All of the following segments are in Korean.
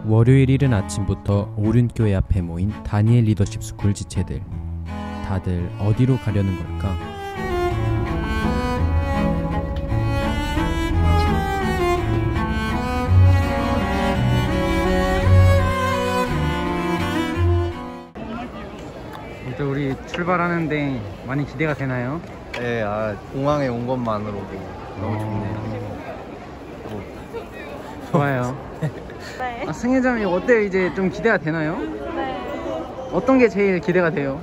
월요일 이른 아침부터 오륜교회 앞에 모인 다니엘 리더십 스쿨 지체들. 다들 어디로 가려는 걸까? 이제 우리 출발하는데 많이 기대가 되나요? 네, 공항에 온 것만으로도 너무 좋네요. 좋아요. 네. 승혜자매 어때요? 이제 좀 기대가 되나요? 네. 어떤 게 제일 기대가 돼요?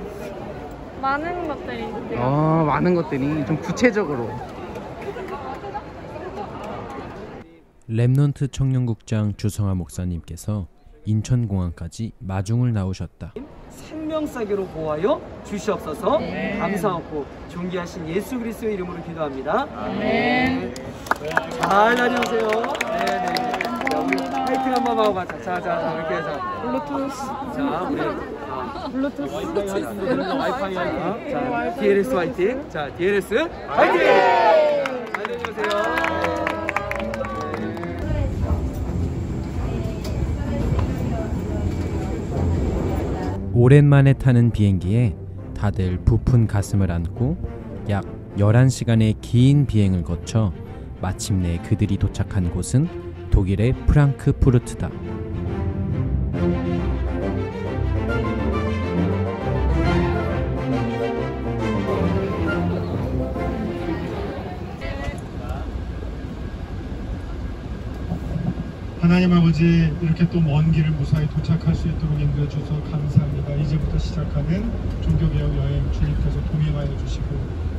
많은 것들이 기대가 많은 것들이 좀 구체적으로. 랩넌트 청년국장 주성하 목사님께서 인천공항까지 마중을 나오셨다. 생명사기로 보하여 주시옵소서. 감사하고 존귀하신 예수 그리스도의 이름으로 기도합니다. 아멘. 잘 다녀오세요. 네네. 자, 우리 파이팅 한번 하고 가자. 자, 이렇게 해서 블루투스. 자, 우리 블루투스. 와이파이 화이팅. 자, DLS 화이팅. 자, DLS 화이팅. 잘 다녀오세요. 오랜만에 타는 비행기에 다들 부푼 가슴을 안고 약 11시간의 긴 비행을 거쳐 마침내 그들이 도착한 곳은 독일의 프랑크푸르트다. 하나님 아버지, 이렇게 또 먼 길을 무사히 도착할 수 있도록 인도해 주셔서 감사합니다. 이제부터 시작하는 종교개혁 여행 주님께서 동행하여 주시고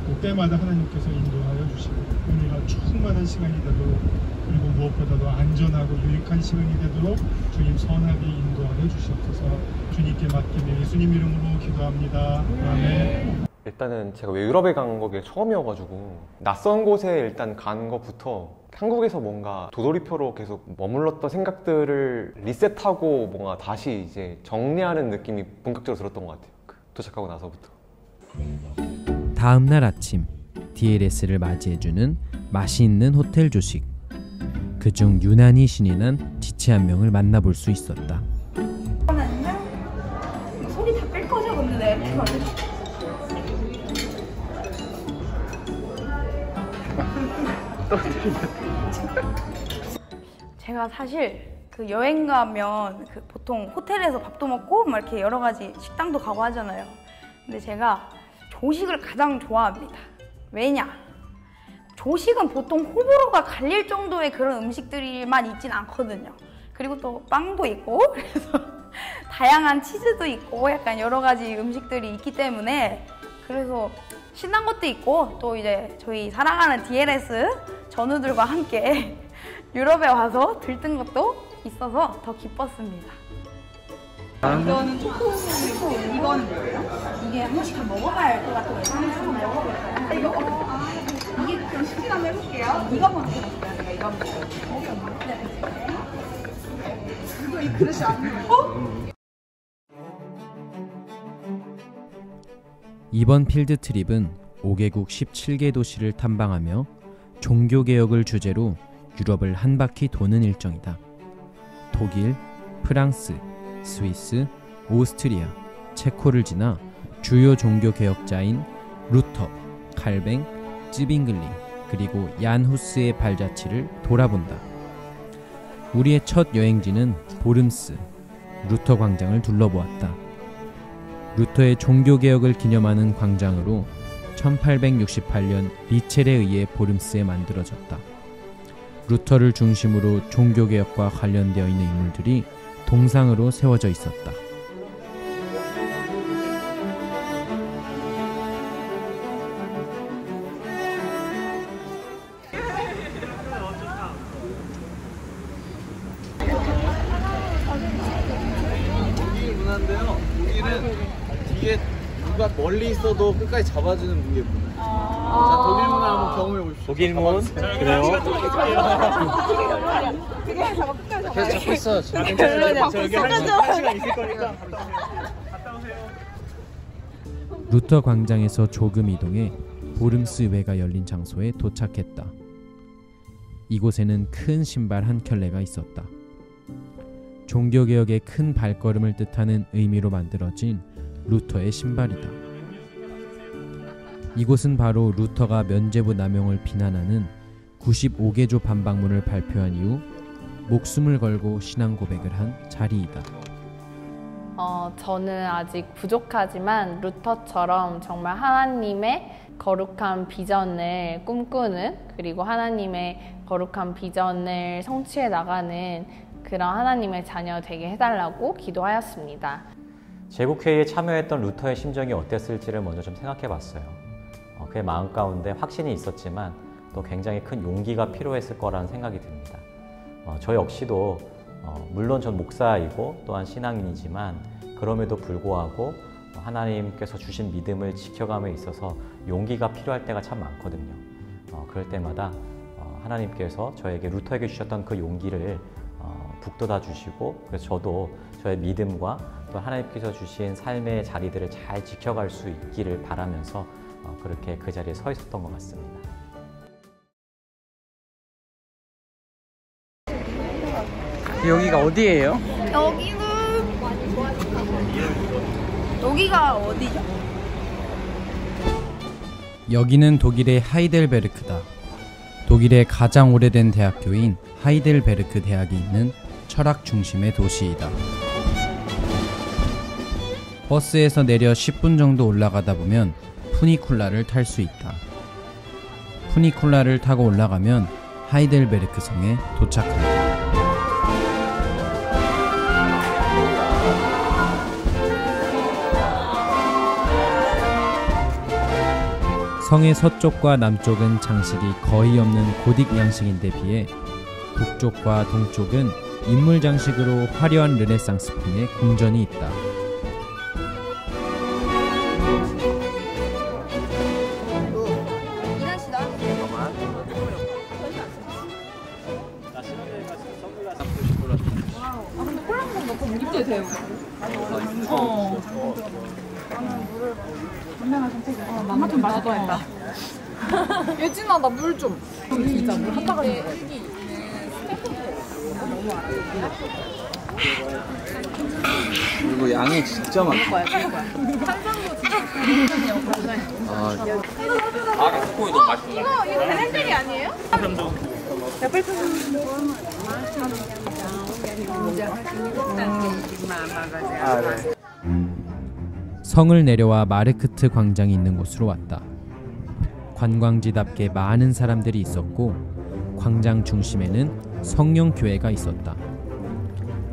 또 때마다 하나님께서 인도하여 주시고 은혜가 충만한 시간이 되도록, 그리고 무엇보다도 안전하고 유익한 시간이 되도록 주님 선하게 인도하여 주시옵소서. 주님께 맡기며 예수님 이름으로 기도합니다. 아멘. 일단은 제가 유럽에 간 거게 처음이어가지고 낯선 곳에 일단 간 것부터 한국에서 뭔가 도돌이표로 계속 머물렀던 생각들을 리셋하고 뭔가 다시 이제 정리하는 느낌이 본격적으로 들었던 것 같아요. 도착하고 나서부터. 다음 날 아침 DLS를 맞이해주는 맛이 있는 호텔 조식. 그중 유난히 신이 난 지체 한 명을 만나볼 수 있었다. 소리 다 뺄 거죠, 근데 내 제가 사실 그 여행 가면 그 보통 호텔에서 밥도 먹고 막 이렇게 여러 가지 식당도 가고 하잖아요. 근데 제가 조식을 가장 좋아합니다. 왜냐? 조식은 보통 호불호가 갈릴 정도의 그런 음식들만 있진 않거든요. 그리고 또 빵도 있고 그래서 다양한 치즈도 있고 약간 여러 가지 음식들이 있기 때문에, 그래서 신난 것도 있고 또 이제 저희 사랑하는 DLS 전우들과 함께 유럽에 와서 들뜬 것도 있어서 더 기뻤습니다. 이거는 초코, 이거는 뭐예요? 이게 한 번씩 다 먹어봐야 할 것 같아요. 한번 먹어볼까요? 이거? 이게 좀 쉽게 한번 해볼게요. 이거 먼저 해볼게요. 내가 이거 먼저 해볼게요. 이거 이 그릇이 아니에요? 이번 필드 트립은 5개국 17개 도시를 탐방하며 종교개혁을 주제로 유럽을 한 바퀴 도는 일정이다. 독일, 프랑스, 스위스, 오스트리아, 체코를 지나 주요 종교개혁자인 루터, 칼뱅, 찌빙글링, 그리고 얀 후스의 발자취를 돌아본다. 우리의 첫 여행지는 보름스, 루터 광장을 둘러보았다. 루터의 종교개혁을 기념하는 광장으로 1868년 리첼에 의해 보름스에 만들어졌다. 루터를 중심으로 종교개혁과 관련되어 있는 인물들이 동상으로 세워져 있었다. 문화인데요. 독일은 뒤에 누가 멀리 있어도 끝까지 잡아주는 무게 문화. 자, 독일 문화 한번 경험해 보십시오. 독일 문? 그래요? 계속 잡고 있어요. 저기 한 시간 있을 거니까 갔다 오세요. 루터 광장에서 조금 이동해 보름스 외가 열린 장소에 도착했다. 이곳에는 큰 신발 한 켤레가 있었다. 종교개혁의 큰 발걸음을 뜻하는 의미로 만들어진 루터의 신발이다. 이곳은 바로 루터가 면죄부 남용을 비난하는 95개조 반박문을 발표한 이후 목숨을 걸고 신앙 고백을 한 자리이다. 저는 아직 부족하지만 루터처럼 정말 하나님의 거룩한 비전을 꿈꾸는, 그리고 하나님의 거룩한 비전을 성취해 나가는 그런 하나님의 자녀 되게 해달라고 기도하였습니다. 제국회의에 참여했던 루터의 심정이 어땠을지를 먼저 좀 생각해 봤어요. 그의 마음 가운데 확신이 있었지만 또 굉장히 큰 용기가 필요했을 거라는 생각이 듭니다. 저 역시도 물론 전 목사이고 또한 신앙인이지만 그럼에도 불구하고 하나님께서 주신 믿음을 지켜감에 있어서 용기가 필요할 때가 참 많거든요. 그럴 때마다 하나님께서 저에게 루터에게 주셨던 그 용기를 북돋아 주시고, 그래서 저도 저의 믿음과 또 하나님께서 주신 삶의 자리들을 잘 지켜갈 수 있기를 바라면서 그렇게 그 자리에 서 있었던 것 같습니다. 여기가 어디예요? 여기가 어디죠? 여기는 독일의 하이델베르크다. 독일의 가장 오래된 대학교인 하이델베르크 대학이 있는 철학 중심의 도시이다. 버스에서 내려 10분 정도 올라가다 보면 푸니쿨라를 탈 수 있다. 푸니쿨라를 타고 올라가면 하이델베르크 성에 도착한다. 성의 서쪽과 남쪽은 장식이 거의 없는 고딕 양식인데 비해 북쪽과 동쪽은 인물 장식으로 화려한 르네상스풍의 궁전이 있다. 엄마 좀 마셔도 했다. 예진아 나 물 좀. 진짜 물 한다가 그리고 양이 진짜 많다. 스콘이 너무 맛있어. 이거 베네젤이 아니에요? 성을 내려와 마르크트 광장이 있는 곳으로 왔다. 관광지답게 많은 사람들이 있었고 광장 중심에는 성령교회가 있었다.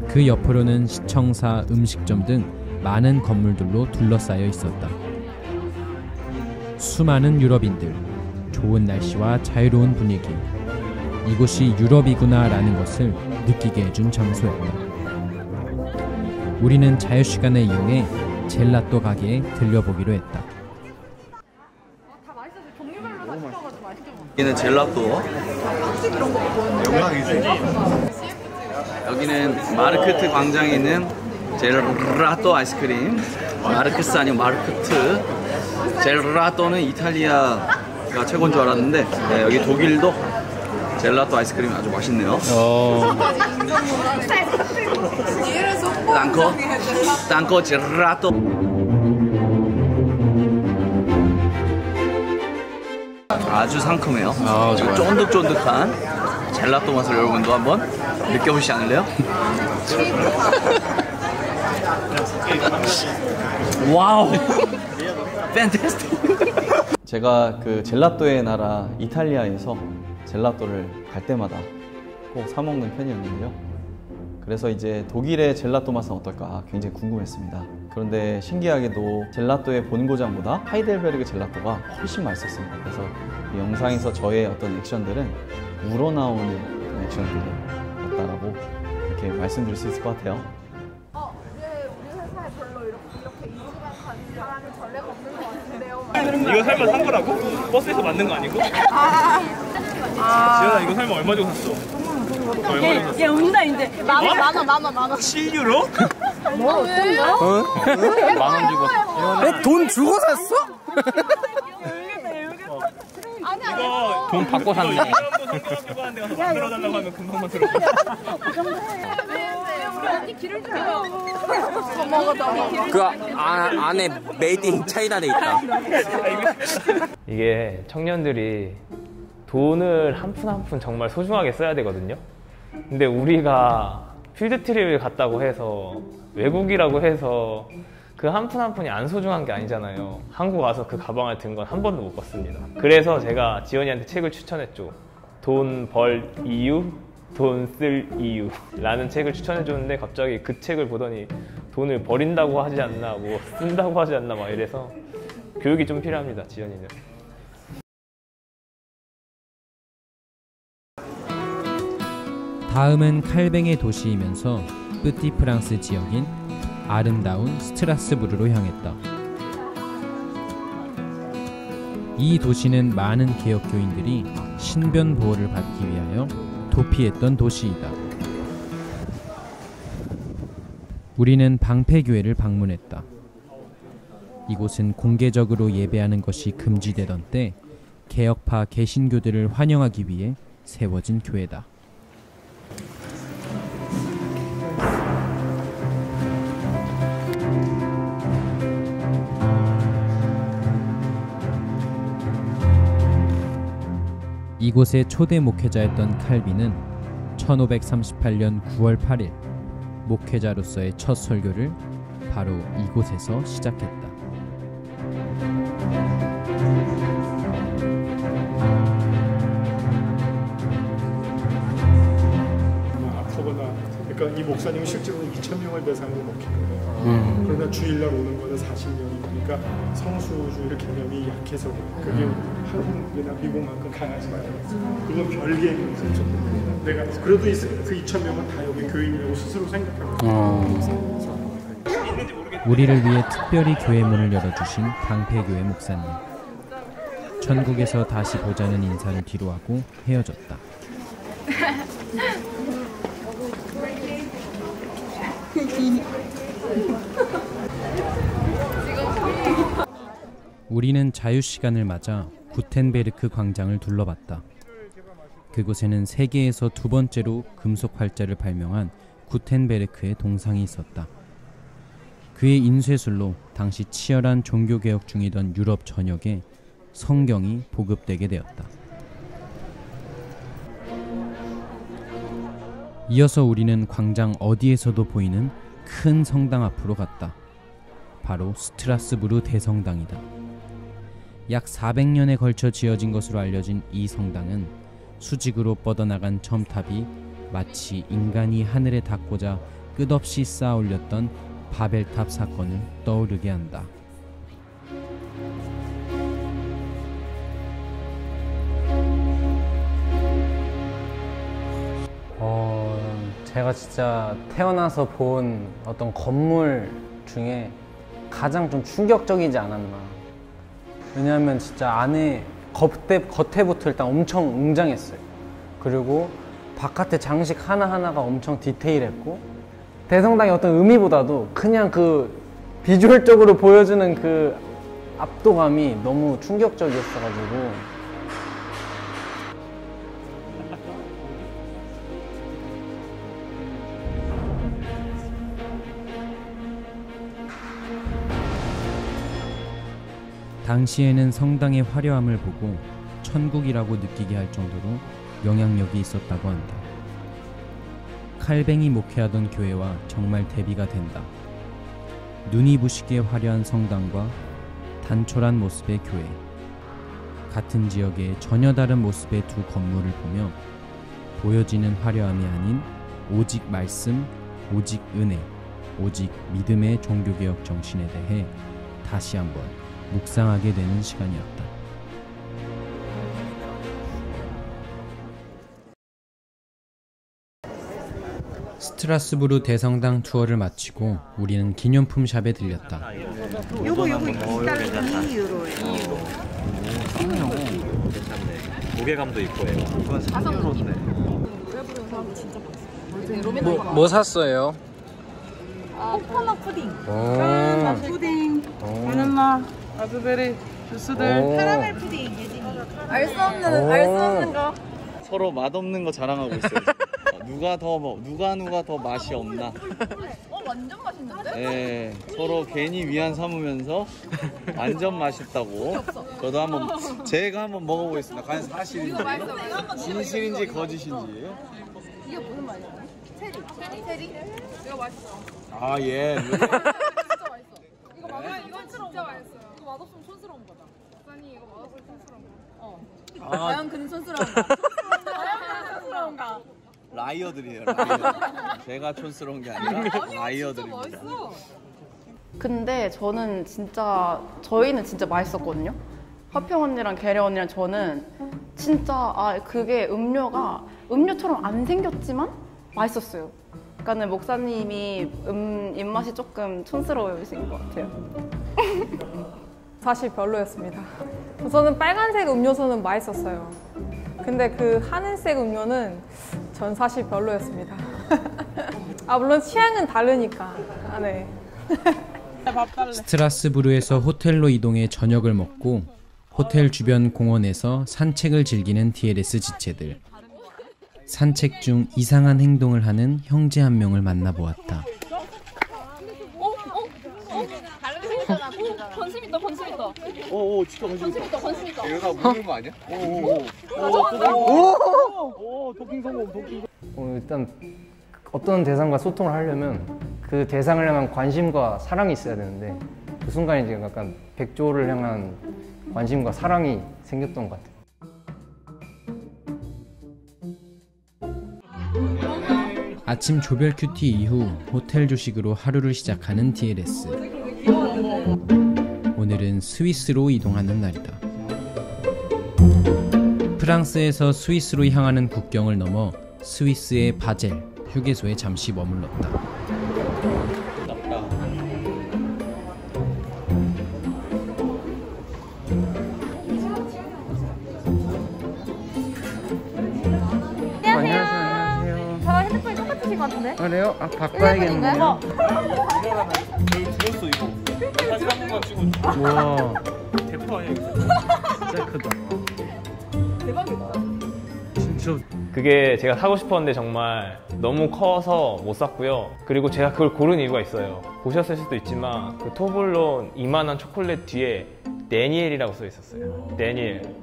그 옆으로는 시청사, 음식점 등 많은 건물들로 둘러싸여 있었다. 수많은 유럽인들, 좋은 날씨와 자유로운 분위기, 이곳이 유럽이구나 라는 것을 느끼게 해준 장소였다. 우리는 자유시간을 이용해 젤라또 가게에 들려보기로 했다. 여기는 젤라또. 여기는 마르크트 광장에 있는 젤라또 아이스크림. 마르크스 아니고 마르크트. 젤라또는 이탈리아가 최고인 줄 알았는데 네, 여기 독일도 젤라또 아이스크림이 아주 맛있네요. 땅코 젤라또. 아주 상큼해요. 쫀득쫀득한 젤라또 맛을 여러분도 한번 느껴보시지 않을래요? 와우! 팬타스틱! 제가 그 젤라또의 나라 이탈리아에서 젤라또를 갈 때마다 꼭 사 먹는 편이었는데요. 그래서 이제 독일의 젤라또 맛은 어떨까 굉장히 궁금했습니다. 그런데 신기하게도 젤라또의 본고장보다 하이델베르크 젤라또가 훨씬 맛있었습니다. 그래서 이 영상에서 저의 어떤 액션들은 우러나오는 액션들이었다라고 이렇게 말씀드릴 수 있을 것 같아요. 왜 우리 회사에 별로 이렇게 이지가 가는 사람이 전례가 없는 것 같은데요? 이거 설마 산 거라고? 버스에서 만든 거 아니고? 지연아 이거 설마 얼마 주고 샀어? 얘 운다 이제. 만 원. 7유로? 뭐 왜? 만원 주고. 돈 주고 샀어? 이거 돈 받고 샀네. 들고 하는 데가 만들어달라고 하면 금방만 들어. 그 안에 메이드 인 차이나 돼 있다. 이게 청년들이 돈을 한 푼 한 푼 정말 소중하게 써야 되거든요. 근데 우리가 필드 트립을 갔다고 해서 외국이라고 해서 그 한 푼 한 푼이 안 소중한 게 아니잖아요. 한국 와서 그 가방을 든 건 한 번도 못 봤습니다. 그래서 제가 지연이한테 책을 추천했죠. 돈 벌 이유, 돈 쓸 이유 라는 책을 추천해줬는데 갑자기 그 책을 보더니 돈을 버린다고 하지 않나 뭐 쓴다고 하지 않나 막 이래서 교육이 좀 필요합니다. 지연이는. 다음은 칼뱅의 도시이면서 뿌띠 프랑스 지역인 아름다운 스트라스부르로 향했다. 이 도시는 많은 개혁교인들이 신변 보호를 받기 위하여 도피했던 도시이다. 우리는 방패교회를 방문했다. 이곳은 공개적으로 예배하는 것이 금지되던 때 개혁파 개신교들을 환영하기 위해 세워진 교회다. 이곳의 초대 목회자였던 칼빈은 1538년 9월 8일 목회자로서의 첫 설교를 바로 이곳에서 시작했다. 앞서거나 그러니까 이 목사님은 실제로 2,000명을 대상으로 목회해요. 그러나 주일날 오는 거는 40명이니까 성수주의 개념이 약해서 그게 한국이나 미국만큼 강하지 않아요. 그건 별개의 문제죠. 내가 그래도 그 2,000명은 다 여기 교인이라고 스스로 생각하고 우리를 위해 특별히 교회 문을 열어주신 방패교회 목사님. 천국에서 다시 보자는 인사를 뒤로하고 헤어졌다. 우리는 자유시간을 맞아 구텐베르크 광장을 둘러봤다. 그곳에는 세계에서 두 번째로 금속 활자를 발명한 구텐베르크의 동상이 있었다. 그의 인쇄술로 당시 치열한 종교개혁 중이던 유럽 전역에 성경이 보급되게 되었다. 이어서 우리는 광장 어디에서도 보이는 큰 성당 앞으로 갔다. 바로 스트라스부르 대성당이다. 약 400년에 걸쳐 지어진 것으로 알려진 이 성당은 수직으로 뻗어나간 첨탑이 마치 인간이 하늘에 닿고자 끝없이 쌓아 올렸던 바벨탑 사건을 떠오르게 한다. 제가 진짜 태어나서 본 어떤 건물 중에 가장 좀 충격적이지 않았나. 왜냐하면 진짜 안에 겉에부터 일단 엄청 웅장했어요. 그리고 바깥에 장식 하나하나가 엄청 디테일했고, 대성당의 어떤 의미보다도 그냥 그 비주얼적으로 보여주는 그 압도감이 너무 충격적이었어가지고 당시에는 성당의 화려함을 보고 천국이라고 느끼게 할 정도로 영향력이 있었다고 한다. 칼뱅이 목회하던 교회와 정말 대비가 된다. 눈이 부시게 화려한 성당과 단촐한 모습의 교회. 같은 지역의 전혀 다른 모습의 두 건물을 보며 보여지는 화려함이 아닌 오직 말씀, 오직 은혜, 오직 믿음의 종교개혁 정신에 대해 다시 한번 묵상하게 되는 시간이었다. 스트라스부르 대성당 투어를 마치고 우리는 기념품 샵에 들렸다. 요거 2유로예요. 무게감도 있고 해요. 이건 3유로인데. 뭐 샀어요? 코코넛 푸딩. 푸딩. 바나나, 라즈베리, 주스들. 카라멜 푸딩. 알 수 없는 거. 서로 맛없는 거 자랑하고 있어요. 누가 더 맛이 없나? 완전 맛있는데? 네, 서로 괜히 위안 삼으면서 완전 맛있다고. 저도 제가 한번 먹어보겠습니다. 과연 사실인지 진실인지 거짓인지. 이게 무슨 맛이야? 체리? 이거 맛있어. 아 예. 진짜 맛있어. 이거 맛없으면 이건 진짜 맛있어요. 이거 맛없으면 촌스러운 거다. 아니 이거 맛없으면 촌스러운 거. 과연 그는 촌스러운가? 과연 그는 촌스러운가? 라이어들이에요. 라이어. 제가 촌스러운 게 아니라 라이어들입니다. 근데 저희는 진짜 맛있었거든요. 화평 언니랑 계려 언니랑 저는 진짜 그게 음료처럼 안 생겼지만 맛있었어요. 그러니까는 목사님이 입맛이 조금 촌스러우신 것 같아요. 사실 별로였습니다. 저는 빨간색 음료수는 맛있었어요. 근데 그 하늘색 음료는 전 사실 별로였습니다. 물론 취향은 다르니까. 네. 스트라스부르에서 호텔로 이동해 저녁을 먹고 호텔 주변 공원에서 산책을 즐기는 DLS 지체들. 산책 중 이상한 행동을 하는 형제 한 명을 만나보았다. 건심 있다. 진짜 건심 있다. 얘가 물는 거 아니야? 도킹 성공. 일단 어떤 대상과 소통을 하려면 그 대상을 향한 관심과 사랑이 있어야 되는데 그 순간 이제 약간 백조를 향한 관심과 사랑이 생겼던 것 같아요. 아침 조별 큐티 이후 호텔 조식으로 하루를 시작하는 DLS. 오늘은 스위스로 이동하는 날이다. 프랑스에서 스위스로 향하는 국경을 넘어 스위스의 바젤 휴게소에 잠시 머물렀다. 안녕하세요. 저 핸드폰이 똑같으신 것 같은데? 그래요? 바꿔야겠네요. 들었어 이거. 사진 한 번만 찍어줘. 우와. 대포 아니야 이거? 진짜 크다. 대박이다. 진짜. 그게 제가 사고 싶었는데 정말 너무 커서 못 샀고요. 그리고 제가 그걸 고른 이유가 있어요. 보셨을 수도 있지만 그 토블론 이만한 초콜릿 뒤에 데니엘이라고 써 있었어요. 데니엘.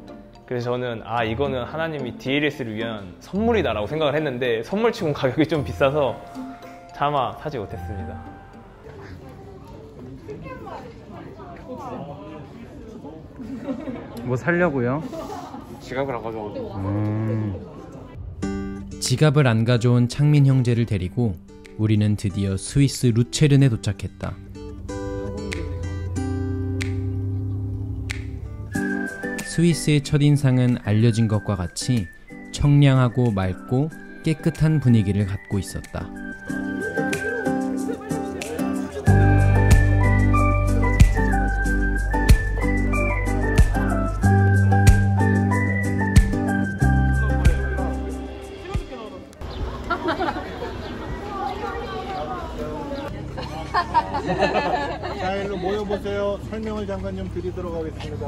그래서 저는 이거는 하나님이 DLS를 위한 선물이다라고 생각을 했는데 선물치고는 가격이 좀 비싸서 차마 사지 못했습니다. 뭐 살려고요? 지갑을 안 가져오고. 지갑을 안 가져온 창민 형제를 데리고 우리는 드디어 스위스 루체른에 도착했다. 스위스의 첫인상은 알려진 것과 같이 청량하고 맑고 깨끗한 분위기를 갖고 있었다. 자, 일로 모여보세요. 설명을 잠깐 좀 드리도록 하겠습니다.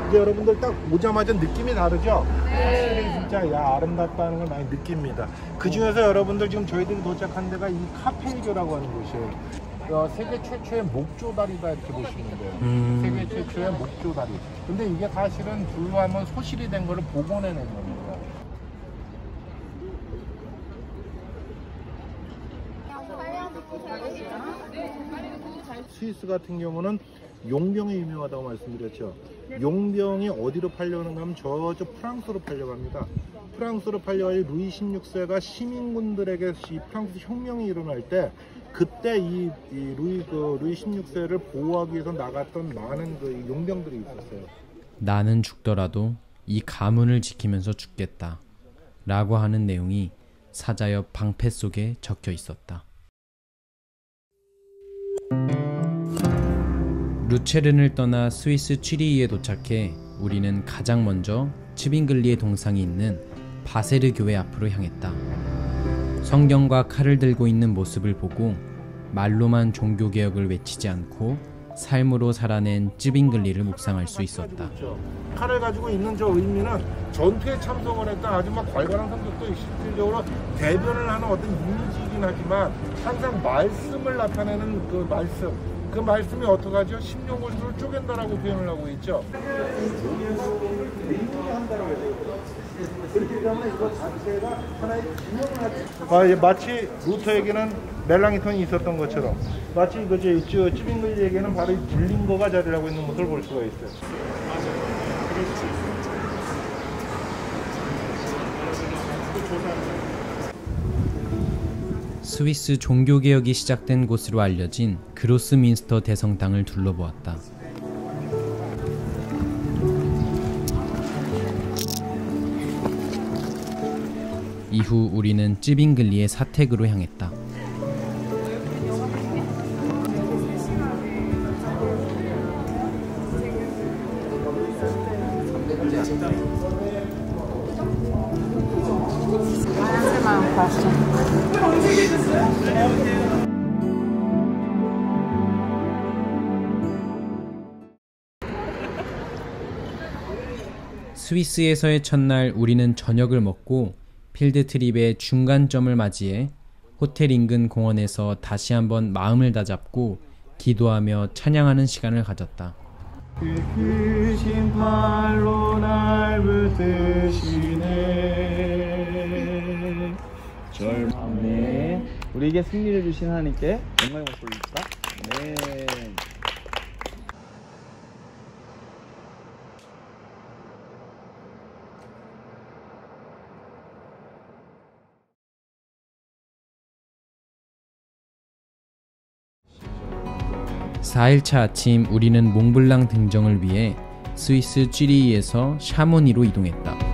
이제 여러분들 딱 오자마자 느낌이 다르죠? 확실히 진짜 아름답다는 걸 많이 느낍니다. 그 중에서 여러분들 지금 저희들이 도착한 데가 이 카페이교라고 하는 곳이에요. 세계 최초의 목조다리다 이렇게 보시면 돼요. 세계 최초의 목조다리. 근데 이게 사실은 불로 하면 소실이 된 거를 복원해낸 겁니다. 스위스 같은 경우는 용병이 유명하다고 말씀드렸죠. 용병이 어디로 팔려는가 하면 저쪽 프랑스로 팔려갑니다. 프랑스로 팔려갈 루이 16세가 시민군들에게 이 프랑스 혁명이 일어날 때 그때 이 루이 16세를 보호하기 위해서 나갔던 많은 그 용병들이 있었어요. 나는 죽더라도 이 가문을 지키면서 죽겠다 라고 하는 내용이 사자 옆 방패 속에 적혀 있었다. 루체른을 떠나 스위스 취리히에 도착해 우리는 가장 먼저 츠빙글리의 동상이 있는 바세르 교회 앞으로 향했다. 성경과 칼을 들고 있는 모습을 보고 말로만 종교개혁을 외치지 않고 삶으로 살아낸 쯔빙글리를 묵상할 수 있었다. 칼을 가지고 있는 저 의미는 전투에 참석을 했던 아주 막 괄괄한 성격도 실질적으로 대변을 하는 어떤 이미지이긴 하지만 항상 말씀을 나타내는 그 말씀이 어떻게 하죠? 심령골수를 쪼갠다라고 표현을 하고 있죠. 마치 루터에게는 멜랑이톤이 있었던 것처럼 마치 쯔빙글리에게는 바로 이 불린거가 자리를 하고 있는 것을 볼 수가 있어요. 스위스 종교개혁이 시작된 곳으로 알려진 그로스민스터 대성당을 둘러보았다. 이후 우리는 쯔빙글리의 사택으로 향했다. 스위스에서의 첫날 우리는 저녁을 먹고 필드 트립의 중간점을 맞이해 호텔 인근 공원에서 다시 한번 마음을 다잡고 기도하며 찬양하는 시간을 가졌다. 크신 팔로 날 붙드시네. 아멘. 우리에게 승리를 주신 하나님께 영광의 박수 올립시다. 네. (4일차) 아침 우리는 몽블랑 등정을 위해 스위스 쥐리히에서 샤모니로 이동했다.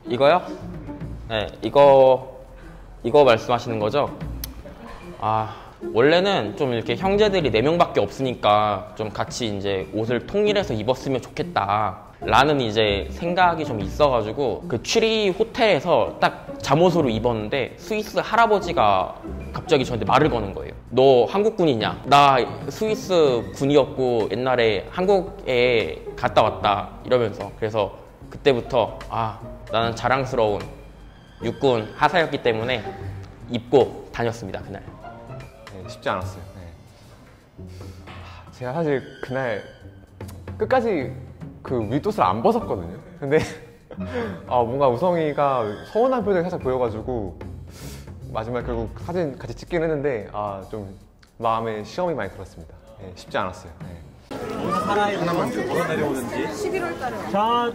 이거요? 네, 이거 말씀하시는 거죠? 아, 원래는 좀 이렇게 형제들이 4명밖에 없으니까 좀 같이 이제 옷을 통일해서 입었으면 좋겠다 라는 이제 생각이 좀 있어가지고 그 취리 호텔에서 딱 잠옷으로 입었는데 스위스 할아버지가 갑자기 저한테 말을 거는 거예요. 너 한국 군이냐? 나 스위스 군이었고 옛날에 한국에 갔다 왔다 이러면서. 그래서 그때부터 나는 자랑스러운 육군 하사였기 때문에 입고 다녔습니다. 그날. 네, 쉽지 않았어요. 네. 제가 사실 그날 끝까지 그 윗옷을 안 벗었거든요. 근데 뭔가 우성이가 서운한 표정이 살짝 보여가지고 마지막에 결국 사진 같이 찍긴 했는데 좀 마음에 시험이 많이 들었습니다. 네, 쉽지 않았어요. 네. 하나만 걸어 내려오는지 11월 달에 자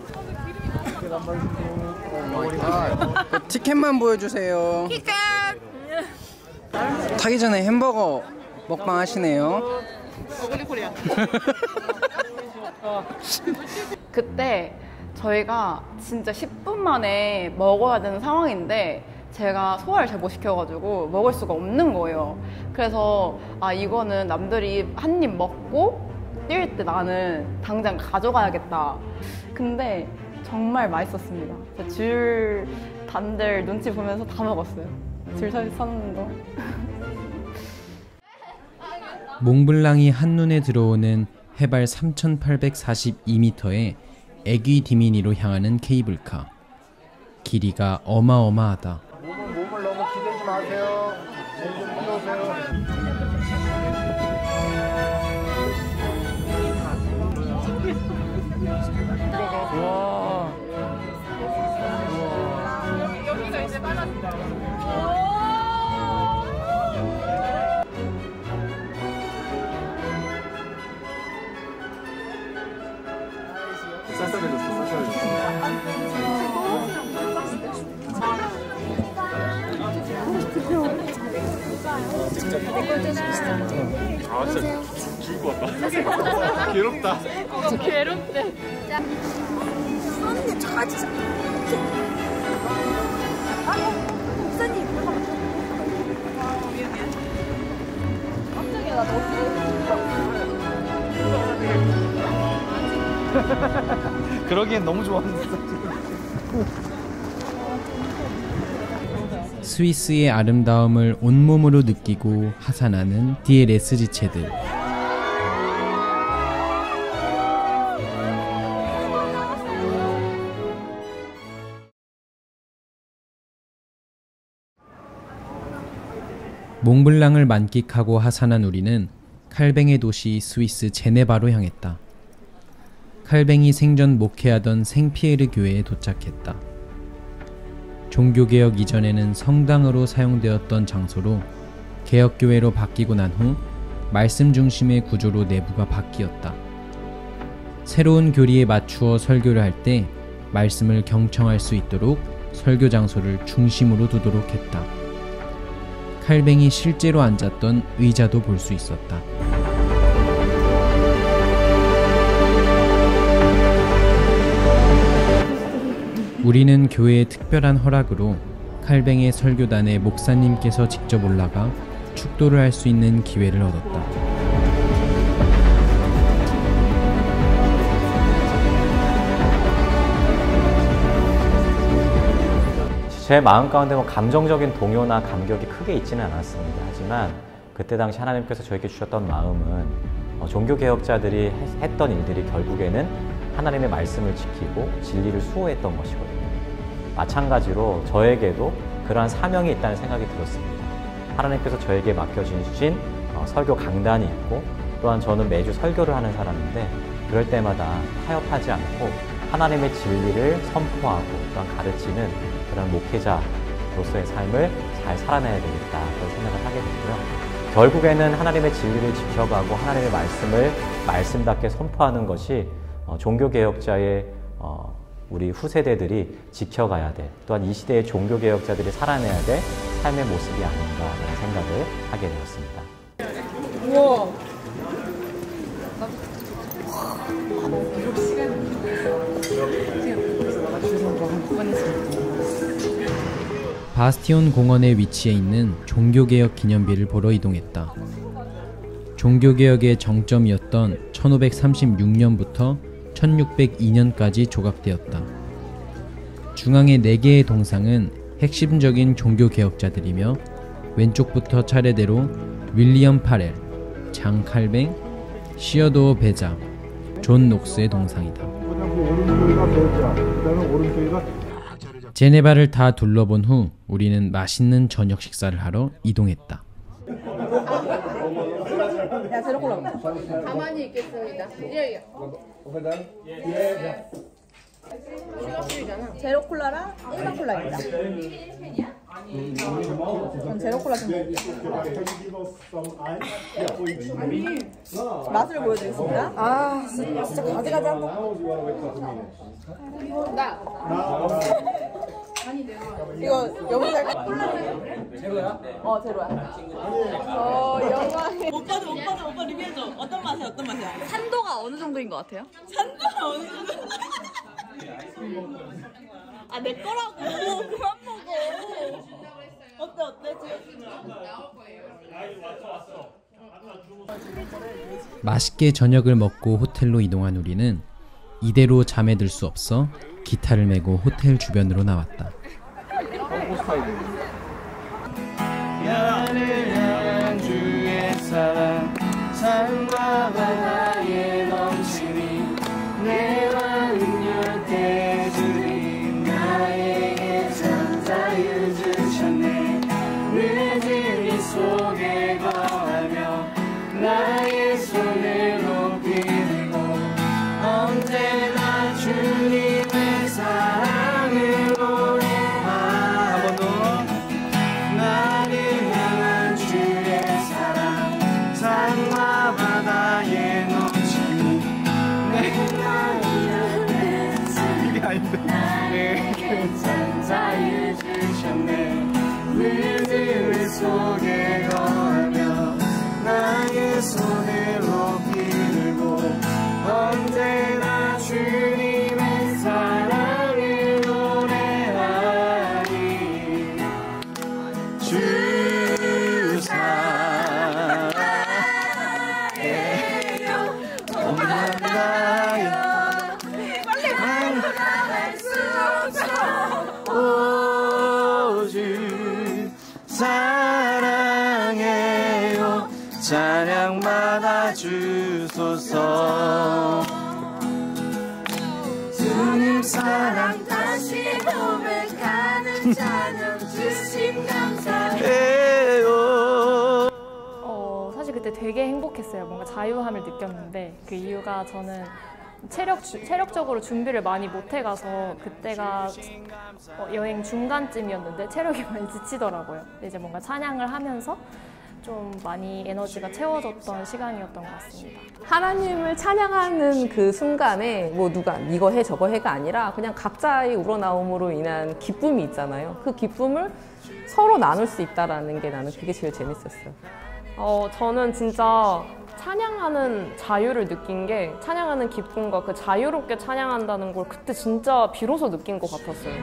그 티켓만 보여주세요. 티켓! 타기 전에 햄버거 먹방 하시네요. 어글리 코리아. 그때 저희가 진짜 10분 만에 먹어야 되는 상황인데 제가 소화를 잘 못 시켜가지고 먹을 수가 없는 거예요. 그래서 이거는 남들이 한 입 먹고 뛸 때 나는 당장 가져가야겠다. 근데 정말 맛있었습니다. 줄 단들 눈치 보면서 다 먹었어요. 줄 서는 거. 몽블랑이 한눈에 들어오는 해발 3,842m의 애귀 디미니로 향하는 케이블카. 길이가 어마어마하다. 몸을 너무 기대지 마세요. 좀 풀어오세요. 와. 여기가 이제 빨라진다. 쌀쌀해졌어. 아 진짜 죽을 것 같다. 괴롭다. 괴롭대. 선생님 저 같이 목사님 깜짝이야 나 너무 그러기엔 너무 좋았는데. 스위스의 아름다움을 온몸으로 느끼고 하산하는 DLS 지체들. 몽블랑을 만끽하고 하산한 우리는 칼뱅의 도시 스위스 제네바로 향했다. 칼뱅이 생전 목회하던 생피에르 교회에 도착했다. 종교개혁 이전에는 성당으로 사용되었던 장소로 개혁교회로 바뀌고 난 후 말씀 중심의 구조로 내부가 바뀌었다. 새로운 교리에 맞추어 설교를 할 때 말씀을 경청할 수 있도록 설교 장소를 중심으로 두도록 했다. 칼뱅이 실제로 앉았던 의자도 볼 수 있었다. 우리는 교회의 특별한 허락으로 칼뱅의 설교단에 목사님께서 직접 올라가 축도를 할 수 있는 기회를 얻었다. 제 마음 가운데 뭐 감정적인 동요나 감격이 크게 있지는 않았습니다. 하지만 그때 당시 하나님께서 저에게 주셨던 마음은 종교개혁자들이 했던 일들이 결국에는 하나님의 말씀을 지키고 진리를 수호했던 것이거든요. 마찬가지로 저에게도 그러한 사명이 있다는 생각이 들었습니다. 하나님께서 저에게 맡겨주신 설교 강단이 있고, 또한 저는 매주 설교를 하는 사람인데 그럴 때마다 타협하지 않고 하나님의 진리를 선포하고 또한 가르치는 그런 목회자로서의 삶을 잘 살아내야 되겠다 그런 생각을 하게 됐고요. 결국에는 하나님의 진리를 지켜가고 하나님의 말씀을 말씀답게 선포하는 것이 종교개혁자의 우리 후세대들이 지켜가야 될, 또한 이 시대의 종교개혁자들이 살아내야 될 삶의 모습이 아닌가라는 생각을 하게 되었습니다. 우와. 바스티온 공원에 위치해 있는 종교개혁 기념비를 보러 이동했다. 종교개혁의 정점이었던 1536년부터 1602년까지 조각되었다. 중앙의 4개의 동상은 핵심적인 종교개혁자들이며 왼쪽부터 차례대로 윌리엄 파렐, 장 칼뱅, 시어도어 베자, 존 녹스의 동상이다. 제네바를 다 둘러본 후 우리는 맛있는 저녁 식사를 하러 이동했다. 가만히 있겠습니다. 제로 콜라랑 일반 콜라입니다. 전 제로 콜라 좀 맛을 보여드리겠습니다. 아 진짜 가지가지 한다. 이거 여기서 제로야? 제로야. 영광. 오빠 리뷰해줘. 어떤 맛이야? 산도가 어느 정도인 것 같아요? 산도가 어느 정도? 아, 내 거라고. 그만 먹어. 어때 지금? 맛있게 저녁을 먹고 호텔로 이동한 우리는 이대로 잠에 들 수 없어 기타를 메고 호텔 주변으로 나왔다. 나를 향한 주의 사랑, 삶과 바다의 넘침이 내 마음 곁에 주님 나에게 참 자유 주셨네. 늦은 이 속에 거하며 나의 손을 높이 들고 언제나 주님의 사랑을 노래하. 한 번 더. 나를 향한 주의 사랑, 산과 바다의 넘침이 내 마음 곁에 나에게 참 자유 주셨네. 늦은 이 속에 거하며 세상 다시 고백하는 찬양 주신 감사해요. 사실 그때 되게 행복했어요. 뭔가 자유함을 느꼈는데 그 이유가 저는 체력적으로 준비를 많이 못 해가서 그때가 여행 중간쯤이었는데 체력이 많이 지치더라고요. 이제 뭔가 찬양을 하면서 좀 많이 에너지가 채워졌던 시간이었던 것 같습니다. 하나님을 찬양하는 그 순간에 뭐 누가 이거 해 저거 해가 아니라 그냥 각자의 우러나옴으로 인한 기쁨이 있잖아요. 그 기쁨을 서로 나눌 수 있다는 게 나는 그게 제일 재밌었어요. 저는 진짜 찬양하는 자유를 느낀 게 찬양하는 기쁨과 그 자유롭게 찬양한다는 걸 그때 진짜 비로소 느낀 것 같았어요.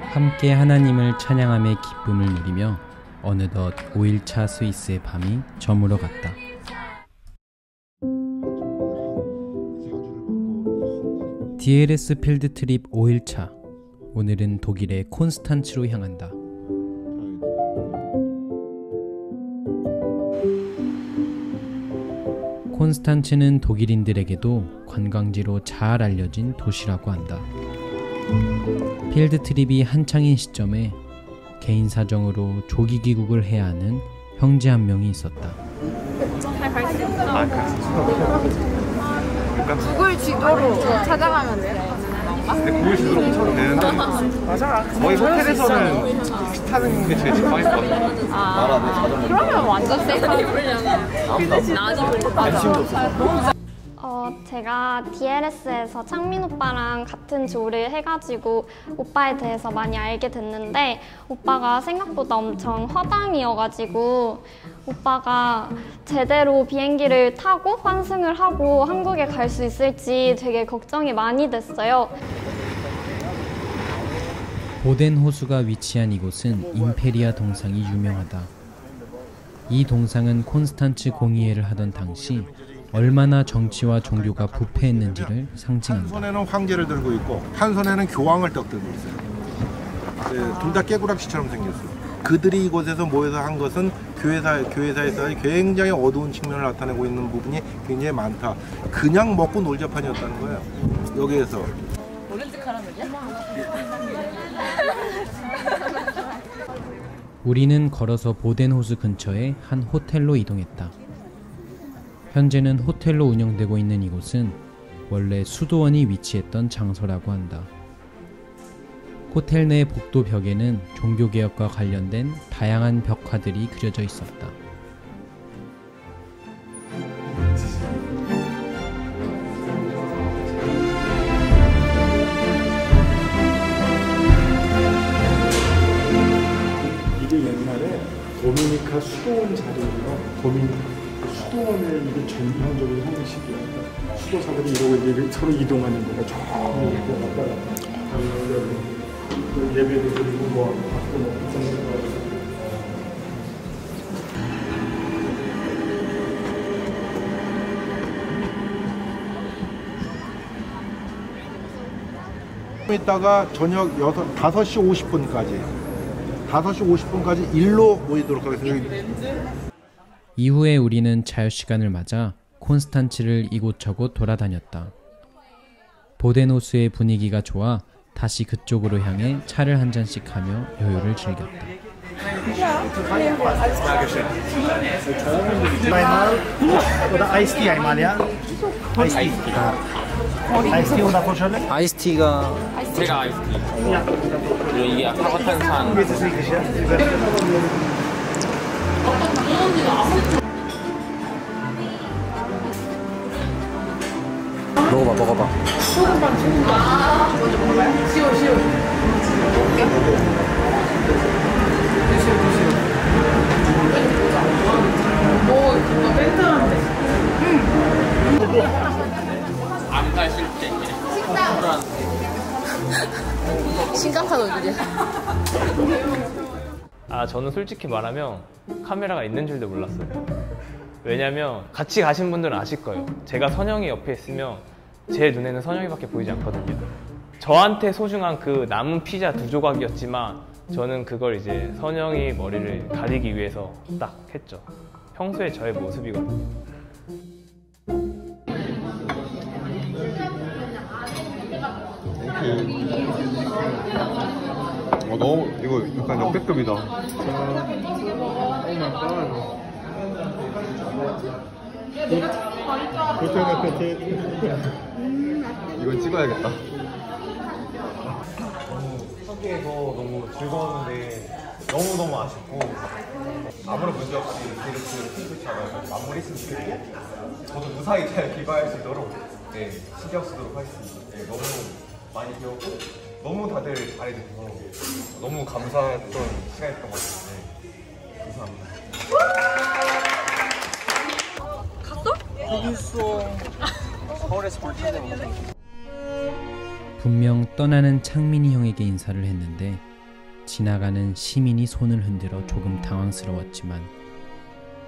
함께 하나님을 찬양함의 기쁨을 누리며 어느덧 5일차 스위스의 밤이 저물어 갔다. DLS 필드 트립 5일차. 오늘은 독일의 콘스탄츠로 향한다. 콘스탄츠는 독일인들에게도 관광지로 잘 알려진 도시라고 한다. 필드 트립이 한창인 시점에 개인 사정으로 조기 귀국을 해야 하는 형제 한 명이 있었다. 구글 지도로 찾아가면 돼요? 근데 구글 지도로 찾아도 되는데 거의 호텔에서는 타는 게 제일 직방했거든요. 그러면 완전 세이프하게 제가 DLS에서 창민 오빠랑 같은 조를 해가지고 오빠에 대해서 많이 알게 됐는데 오빠가 생각보다 엄청 허당이어가지고 오빠가 제대로 비행기를 타고 환승을 하고 한국에 갈 수 있을지 되게 걱정이 많이 됐어요. 보덴 호수가 위치한 이곳은 임페리아 동상이 유명하다. 이 동상은 콘스탄츠 공의회를 하던 당시 얼마나 정치와 종교가 부패했는지를 상징한다. 한 손에는 황제를 들고 있고 한 손에는 교황을 떡 들고 있어요. 둘 다 깨구락시처럼 생겼어요. 그들이 이곳에서 모여서 한 것은 교회사에서 굉장히 어두운 측면을 나타내고 있는 부분이 굉장히 많다. 그냥 먹고 놀자판이었다는 거예요. 여기에서. 모른 척 하라는 거야? 우리는 걸어서 보덴 호수 근처의 한 호텔로 이동했다. 현재는 호텔로 운영되고 있는 이곳은 원래 수도원이 위치했던 장소라고 한다. 호텔 내 복도 벽에는 종교개혁과 관련된 다양한 벽화들이 그려져 있었다. 이게 옛날에 도미니카 수도원 자리예요. 도미니카 수도원의 이게 전형적인 형식이에요. 수도사들이 이러고 이제 서로 이동하는 거예요. 저 이렇게 왔다 갔다 예배도 드리고 뭐 밥도 먹고 생각도 하고. 이따가 저녁 5시 50분까지 일로 모이도록 하겠습니다. 이후에 우리는 자유시간을 맞아 콘스탄츠를 이곳저곳 돌아다녔다. 보덴 호수의 분위기가 좋아 다시 그쪽으로 향해 차를 한 잔씩 하며 여유를 즐겼다. 아이스티가 제가 아이스티. 그리고 이게 사과탄산. 먹어봐. 먼저 먹어봐요? 쉬워. 먹을게. 오, 이거 멘트한데. 안 가실 때. 심각한 얼굴이야. 저는 솔직히 말하면 카메라가 있는 줄도 몰랐어요. 왜냐면 같이 가신 분들은 아실 거예요. 제가 선영이 옆에 있으면 제 눈에는 선영이밖에 보이지 않거든요. 저한테 소중한 그 남은 피자 2조각이었지만 저는 그걸 이제 선영이 머리를 가리기 위해서 딱 했죠. 평소에 저의 모습이거든요. 너무 이거 약간 역대급이다. 이건 찍어야겠다. 서기에서 너무 즐거웠는데 너무너무 아쉽고 아무런 문제 없이 디렉트 팀부처럼 마무리했으면 좋겠고 저도 무사히 잘 귀가할 수 있도록 신경 쓰도록 하겠습니다. 너무 많이 배웠고 너무 다들 잘해주셔서 너무 감사했던 시간이었던 것 같아요. 감사합니다. 갔어? 여기 있어. 서울에서 볼텐데. 분명 떠나는 창민이 형에게 인사를 했는데 지나가는 시민이 손을 흔들어 조금 당황스러웠지만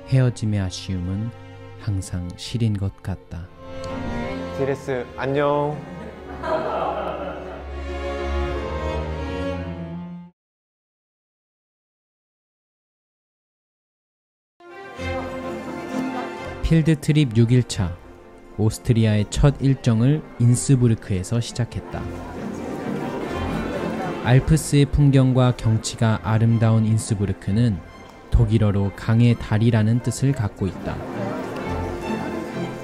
헤어짐의 아쉬움은 항상 시린 것 같다. 디레스 안녕. 필드 트립 6일차 오스트리아의 첫 일정을 인스부르크에서 시작했다. 알프스의 풍경과 경치가 아름다운 인스부르크는 독일어로 강의 다리라는 뜻을 갖고 있다.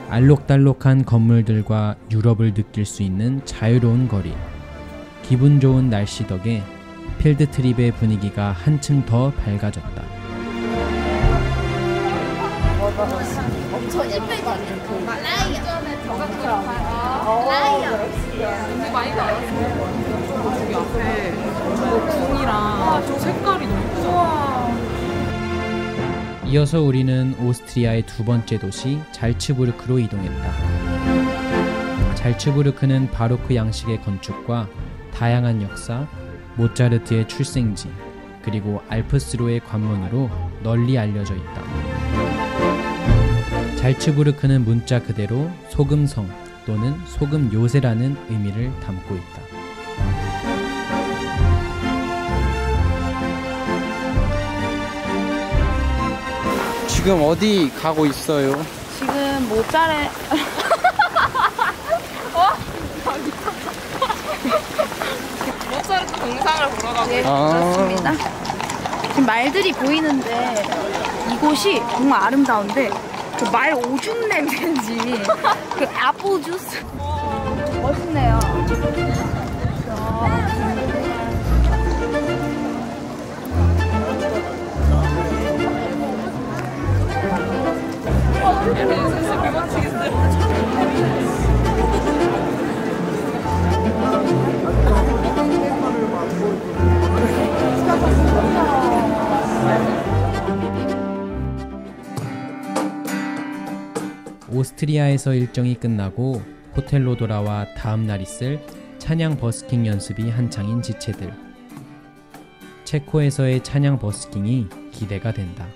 알록달록한 건물들과 유럽을 느낄 수 있는 자유로운 거리, 기분 좋은 날씨 덕에 필드 트립의 분위기가 한층 더 밝아졌다. 엄청 예쁘지? 라이야. 되게 많이 나왔어. 저기 앞에 저 궁이랑 저 색깔이 너무 예쁘잖아. 이어서 우리는 오스트리아의 두 번째 도시 잘츠부르크로 이동했다. 잘츠부르크는 바로크 양식의 건축과 다양한 역사, 모차르트의 출생지, 그리고 알프스로의 관문으로 널리 알려져 있다. 잘츠부르크는 문자 그대로 소금성 또는 소금 요새라는 의미를 담고 있다. 지금 어디 가고 있어요? 지금 모짜레 모차르트 동상을 보러 가고 네, 있어요. 그렇습니다. 지금 말들이 보이는데 이곳이 정말 아름다운데 그 말 오줌 냄새인지 그 애플 주스 멋있네요. 오스트리아에서 일정이 끝나고 호텔로 돌아와 다음 날 있을 찬양 버스킹 연습이 한창인 지체들. 체코에서의 찬양 버스킹이 기대가 된다.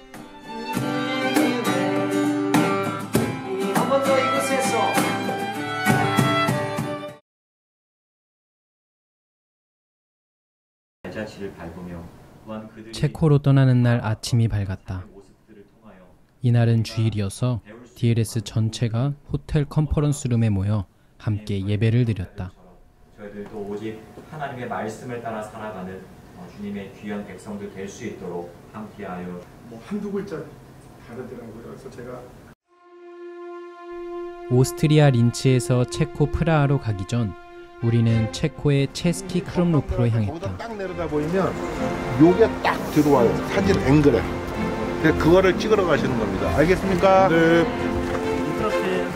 한 번 더 이곳에서 발자취를 밟으며 또한 그들이 체코로 떠나는 날 아침이 밝았다. 이날은 주일이어서 DLS 전체가 호텔 컨퍼런스룸에 모여 함께 예배를 드렸다. 저희들도 오직 하나님의 말씀을 따라 살아가는 주님의 귀한 백성들 될 수 있도록 함께하여 한두 글자 다르더라고요. 그래서 제가 오스트리아 린츠에서 체코 프라하로 가기 전 우리는 체코의 체스키 크롬로프로 향했다. 딱 내려다 보이면 요게 딱 들어와요. 사진 앵글에. 그거를 찍으러 가시는 겁니다. 알겠습니까? 네. 이렇게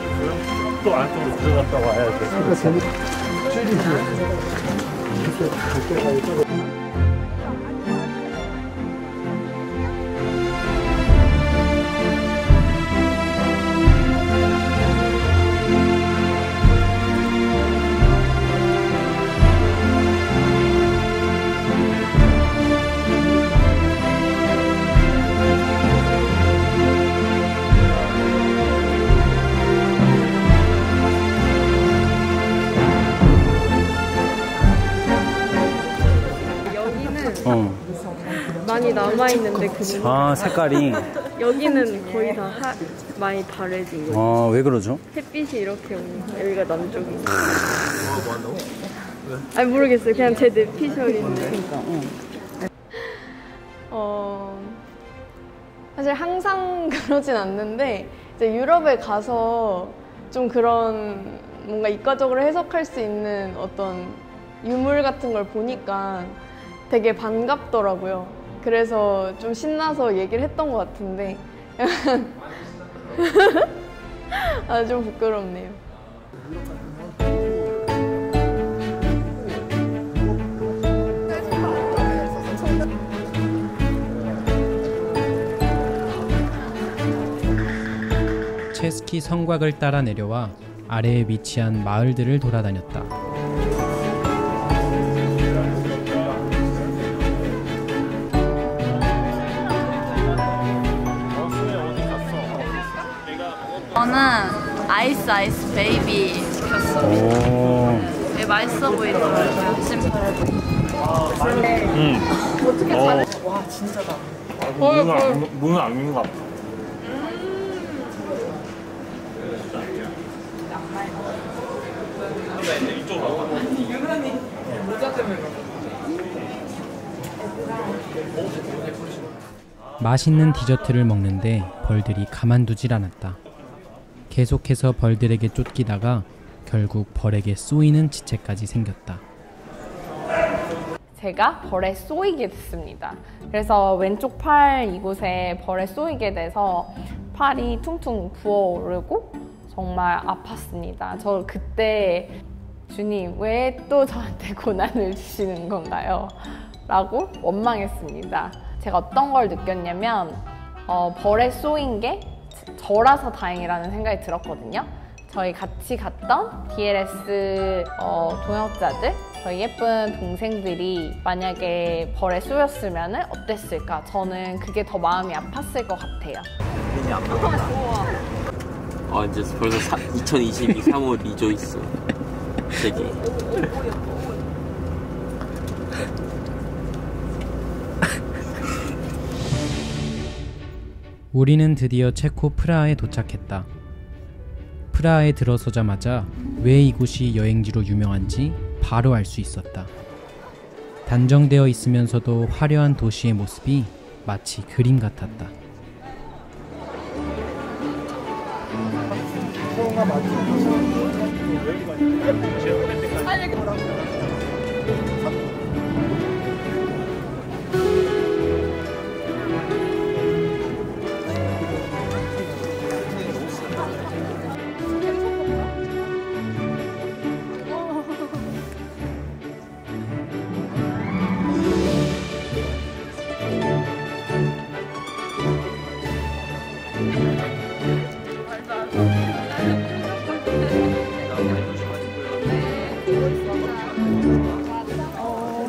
또 안쪽으로 들어갔다 와야 돼. 그러니까 재밌. 많이 남아있는데 그림 색깔이 여기는 거의 다 많이 바래진 거예요. 왜 그러죠? 햇빛이 이렇게 오니까 여기가 남쪽이고 아니 모르겠어요. 그냥 제 뇌피셜인데. 사실 항상 그러진 않는데 이제 유럽에 가서 좀 그런 뭔가 이과적으로 해석할 수 있는 어떤 유물 같은 걸 보니까 되게 반갑더라고요. 그래서 좀 신나서 얘기를 했던 것 같은데 좀 부끄럽네요. 체스키 성곽을 따라 내려와 아래에 위치한 마을들을 돌아다녔다. 저는 아이스 베이비 시켰어요. 되게 맛있어 보이더라고요. 어떻게 잘해? 와 진짜다. 문은 안 읽는 것 같아. 맛있는 디저트를 먹는데 벌들이 가만두질 않았다. 계속해서 벌들에게 쫓기다가 결국 벌에게 쏘이는 지체까지 생겼다. 제가 벌에 쏘이게 됐습니다. 그래서 왼쪽 팔 이곳에 벌에 쏘이게 돼서 팔이 퉁퉁 부어오르고 정말 아팠습니다. 저 그때 주님 왜 또 저한테 고난을 주시는 건가요? 라고 원망했습니다. 제가 어떤 걸 느꼈냐면 벌에 쏘인 게 저라서 다행이라는 생각이 들었거든요. 저희 같이 갔던 DLS 동역자들, 저희 예쁜 동생들이 만약에 벌에 쏘였으면 어땠을까? 저는 그게 더 마음이 아팠을 것 같아요. 이제 벌써 2022 3월 2조 있어. 되게. 우리는 드디어 체코 프라하에 도착했다. 프라하에 들어서자마자 왜 이곳이 여행지로 유명한지 바로 알 수 있었다. 단정되어 있으면서도 화려한 도시의 모습이 마치 그림 같았다.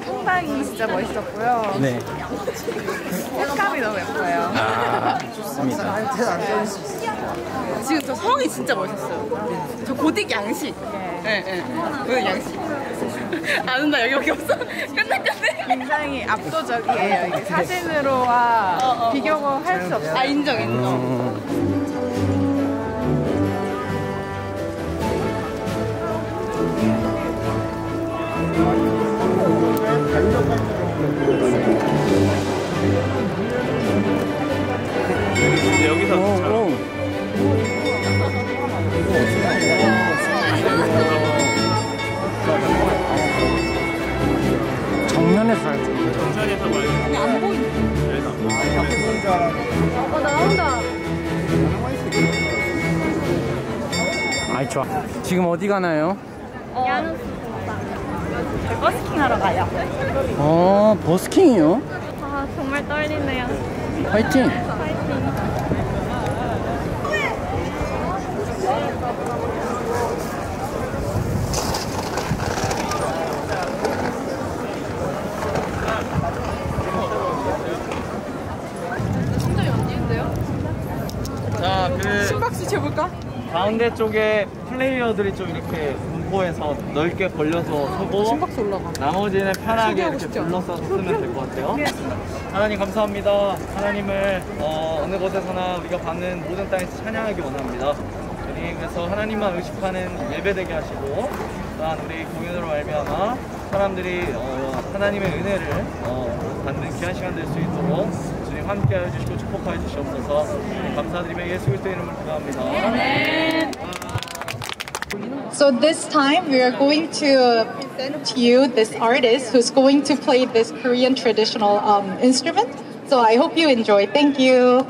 상당히 진짜 멋있었고요. 네. 색감이 너무 예뻐요. 좋습니다. 지금 저 성이 진짜 멋있어요. 저 고딕 양식. 네. 고딕 양식. 아는 나 여기밖에 없어. 끝났겠네. 굉장히 압도적이에요. 이게 사진으로와 비교가 할 수 없어요. 인정. 여기서 정면에서 할 때. 정면에서 봐야지. 안 보이네. 나온다. 아이 좋아. 지금 어디 가나요? 야누스 버스킹 하러 가요. 버스킹이요? 아 정말 떨리네요. 화이팅! 진짜 연기인데요? 자, 심박수 재볼까? 가운데 쪽에 플레이어들이 좀 이렇게 분포해서 넓게 벌려서 서고 심박수 올라가. 나머지는 편하게 이렇게 싶지 않아. 둘러싸서 쓰면 될 것 같아요. 하나님 감사합니다. 하나님을 어느 곳에서나 우리가 받는 모든 땅에서 찬양하기 원합니다. 우리 그래서 하나님만 의식하는 예배되게 하시고 또한 우리 공연으로 말미암아 사람들이 하나님의 은혜를 받는 귀한 시간 될 수 있도록 주님 함께하여 주시고 축복하여 주시옵소서. 감사드리며 예수 그리스도의 이름으로 기도합니다. So this time we are going to present to you this artist who's going to play this Korean traditional instrument. So I hope you enjoy. Thank you.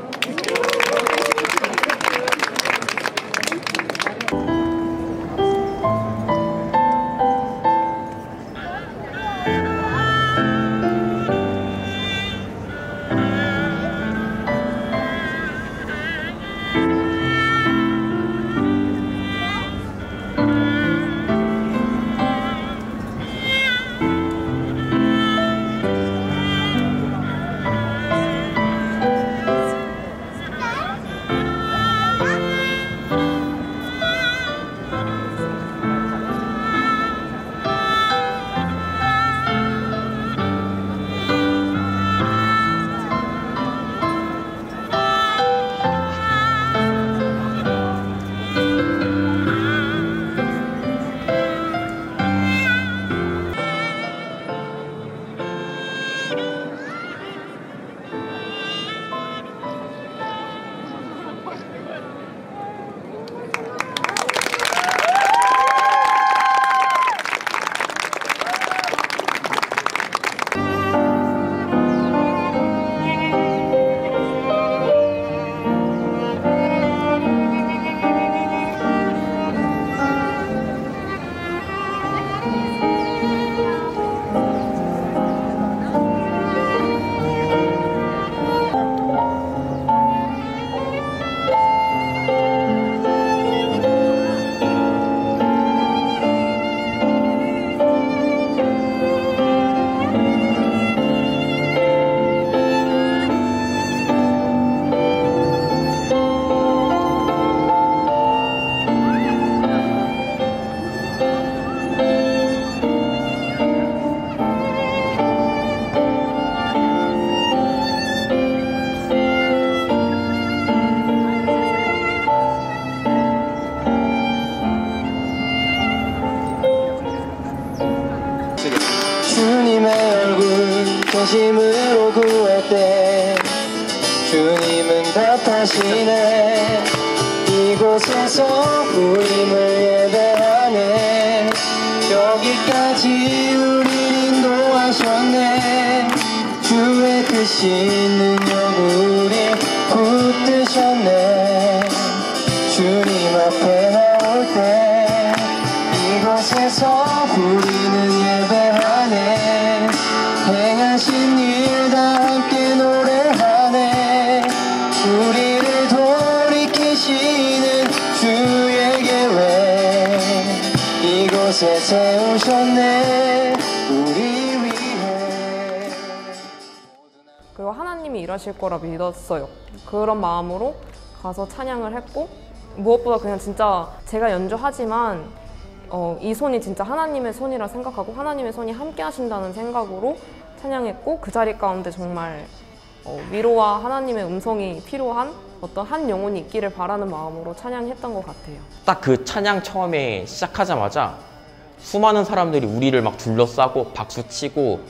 진심으로 구할 때 주님은 답하시네. 이곳에서 우림을 예배하네. 여기까지 우릴 인도하셨네. 주의 크신 능력 우릴 붙드셨네. 주님 앞에 나올 때 이곳에서 우리는 예배하네. 행하신 일 다 함께 노래하네. 우리를 돌이키시는 주의 계획 이곳에 세우셨네. 우리 위해. 그리고 하나님이 일하실 거라 믿었어요. 그런 마음으로 가서 찬양을 했고, 무엇보다 그냥 진짜 제가 연주하지만 이 손이 진짜 하나님의 손이라 생각하고 하나님의 손이 함께 하신다는 생각으로 찬양했고, 그 자리 가운데 정말 위로와 하나님의 음성이 필요한 어떤 한 영혼이 있기를 바라는 마음으로 찬양했던 것 같아요. 딱 그 찬양 처음에 시작하자마자 수많은 사람들이 우리를 막 둘러싸고 박수치고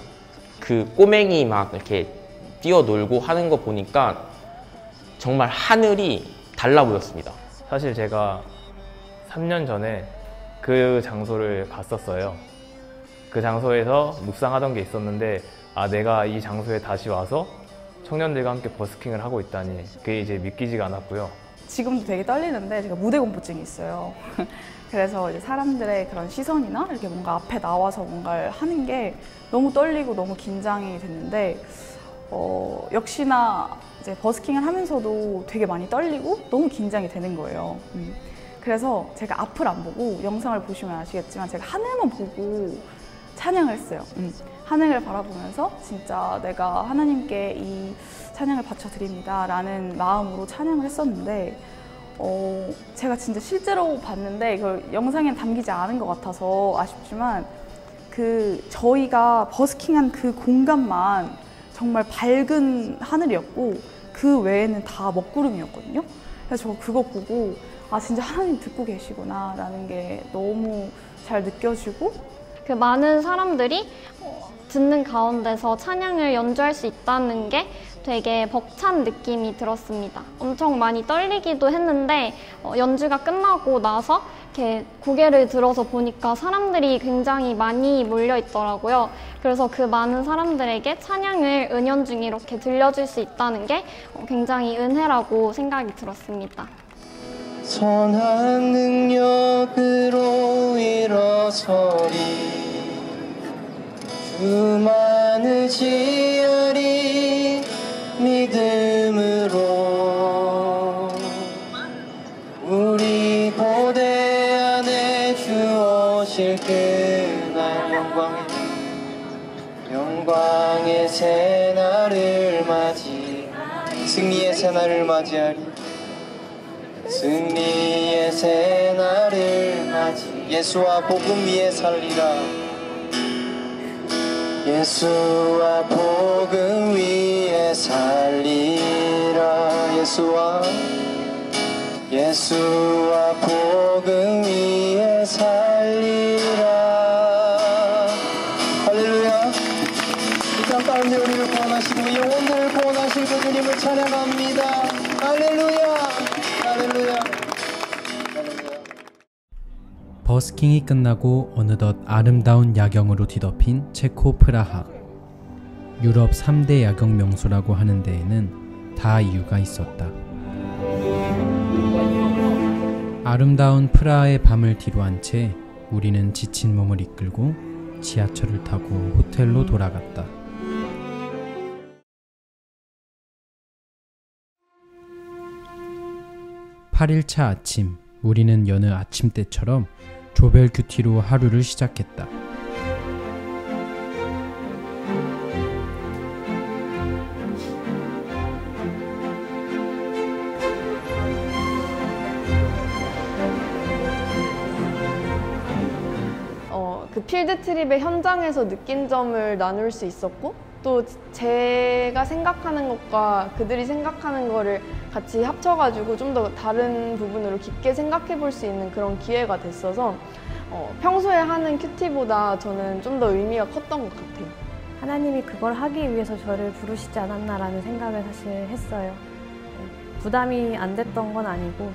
그 꼬맹이 막 이렇게 뛰어놀고 하는 거 보니까 정말 하늘이 달라 보였습니다. 사실 제가 3년 전에 그 장소를 갔었어요. 그 장소에서 묵상하던 게 있었는데, 아, 내가 이 장소에 다시 와서 청년들과 함께 버스킹을 하고 있다니, 그게 이제 믿기지가 않았고요. 지금도 되게 떨리는데 제가 무대 공포증이 있어요. 그래서 이제 사람들의 그런 시선이나 이렇게 뭔가 앞에 나와서 뭔가를 하는 게 너무 떨리고 너무 긴장이 됐는데, 역시나 이제 버스킹을 하면서도 되게 많이 떨리고 너무 긴장이 되는 거예요. 그래서 제가 앞을 안 보고, 영상을 보시면 아시겠지만 제가 하늘만 보고 찬양을 했어요. 하늘을 바라보면서 진짜 내가 하나님께 이 찬양을 바쳐드립니다 라는 마음으로 찬양을 했었는데, 제가 진짜 실제로 봤는데 이걸 영상에 담기지 않은 것 같아서 아쉽지만, 저희가 버스킹한 그 공간만 정말 밝은 하늘이었고 그 외에는 다 먹구름이었거든요. 그래서 저 그거 보고 아, 진짜 하나님 듣고 계시구나 라는 게 너무 잘 느껴지고 그 많은 사람들이 듣는 가운데서 찬양을 연주할 수 있다는 게 되게 벅찬 느낌이 들었습니다. 엄청 많이 떨리기도 했는데 연주가 끝나고 나서 이렇게 고개를 들어서 보니까 사람들이 굉장히 많이 몰려 있더라고요. 그래서 그 많은 사람들에게 찬양을 은연중에 이렇게 들려줄 수 있다는 게 굉장히 은혜라고 생각이 들었습니다. 선한 능력으로 일어서리 주만을 지으리 믿음으로 우리 고대 안에 주 오실 그날 영광의 새날을 맞이 승리의 새날을 맞이하리 승리의 새날을 맞이 예수와 복음 위에 살리라 예수와 복음 위에 살리라 예수와 복음 위에 살리라 할렐루야 이 땅 가운데 우리를 구원하시고 영혼들을 구원하실 그 주님을 찬양합니다 할렐루야 할렐루야 버스킹이 끝나고 어느덧 아름다운 야경으로 뒤덮인 체코 프라하. 유럽 3대 야경 명소라고 하는 데에는 다 이유가 있었다. 아름다운 프라하의 밤을 뒤로한 채 우리는 지친 몸을 이끌고 지하철을 타고 호텔로 돌아갔다. 8일차 아침, 우리는 여느 아침 때처럼 조별 큐티로 하루를 시작했다. 그 필드 트립의 현장에서 느낀 점을 나눌 수 있었고 또 제가 생각하는 것과 그들이 생각하는 거를 같이 합쳐가지고 좀 더 다른 부분으로 깊게 생각해 볼 수 있는 그런 기회가 됐어서 평소에 하는 큐티보다 저는 좀 더 의미가 컸던 것 같아요. 하나님이 그걸 하기 위해서 저를 부르시지 않았나라는 생각을 사실 했어요. 부담이 안 됐던 건 아니고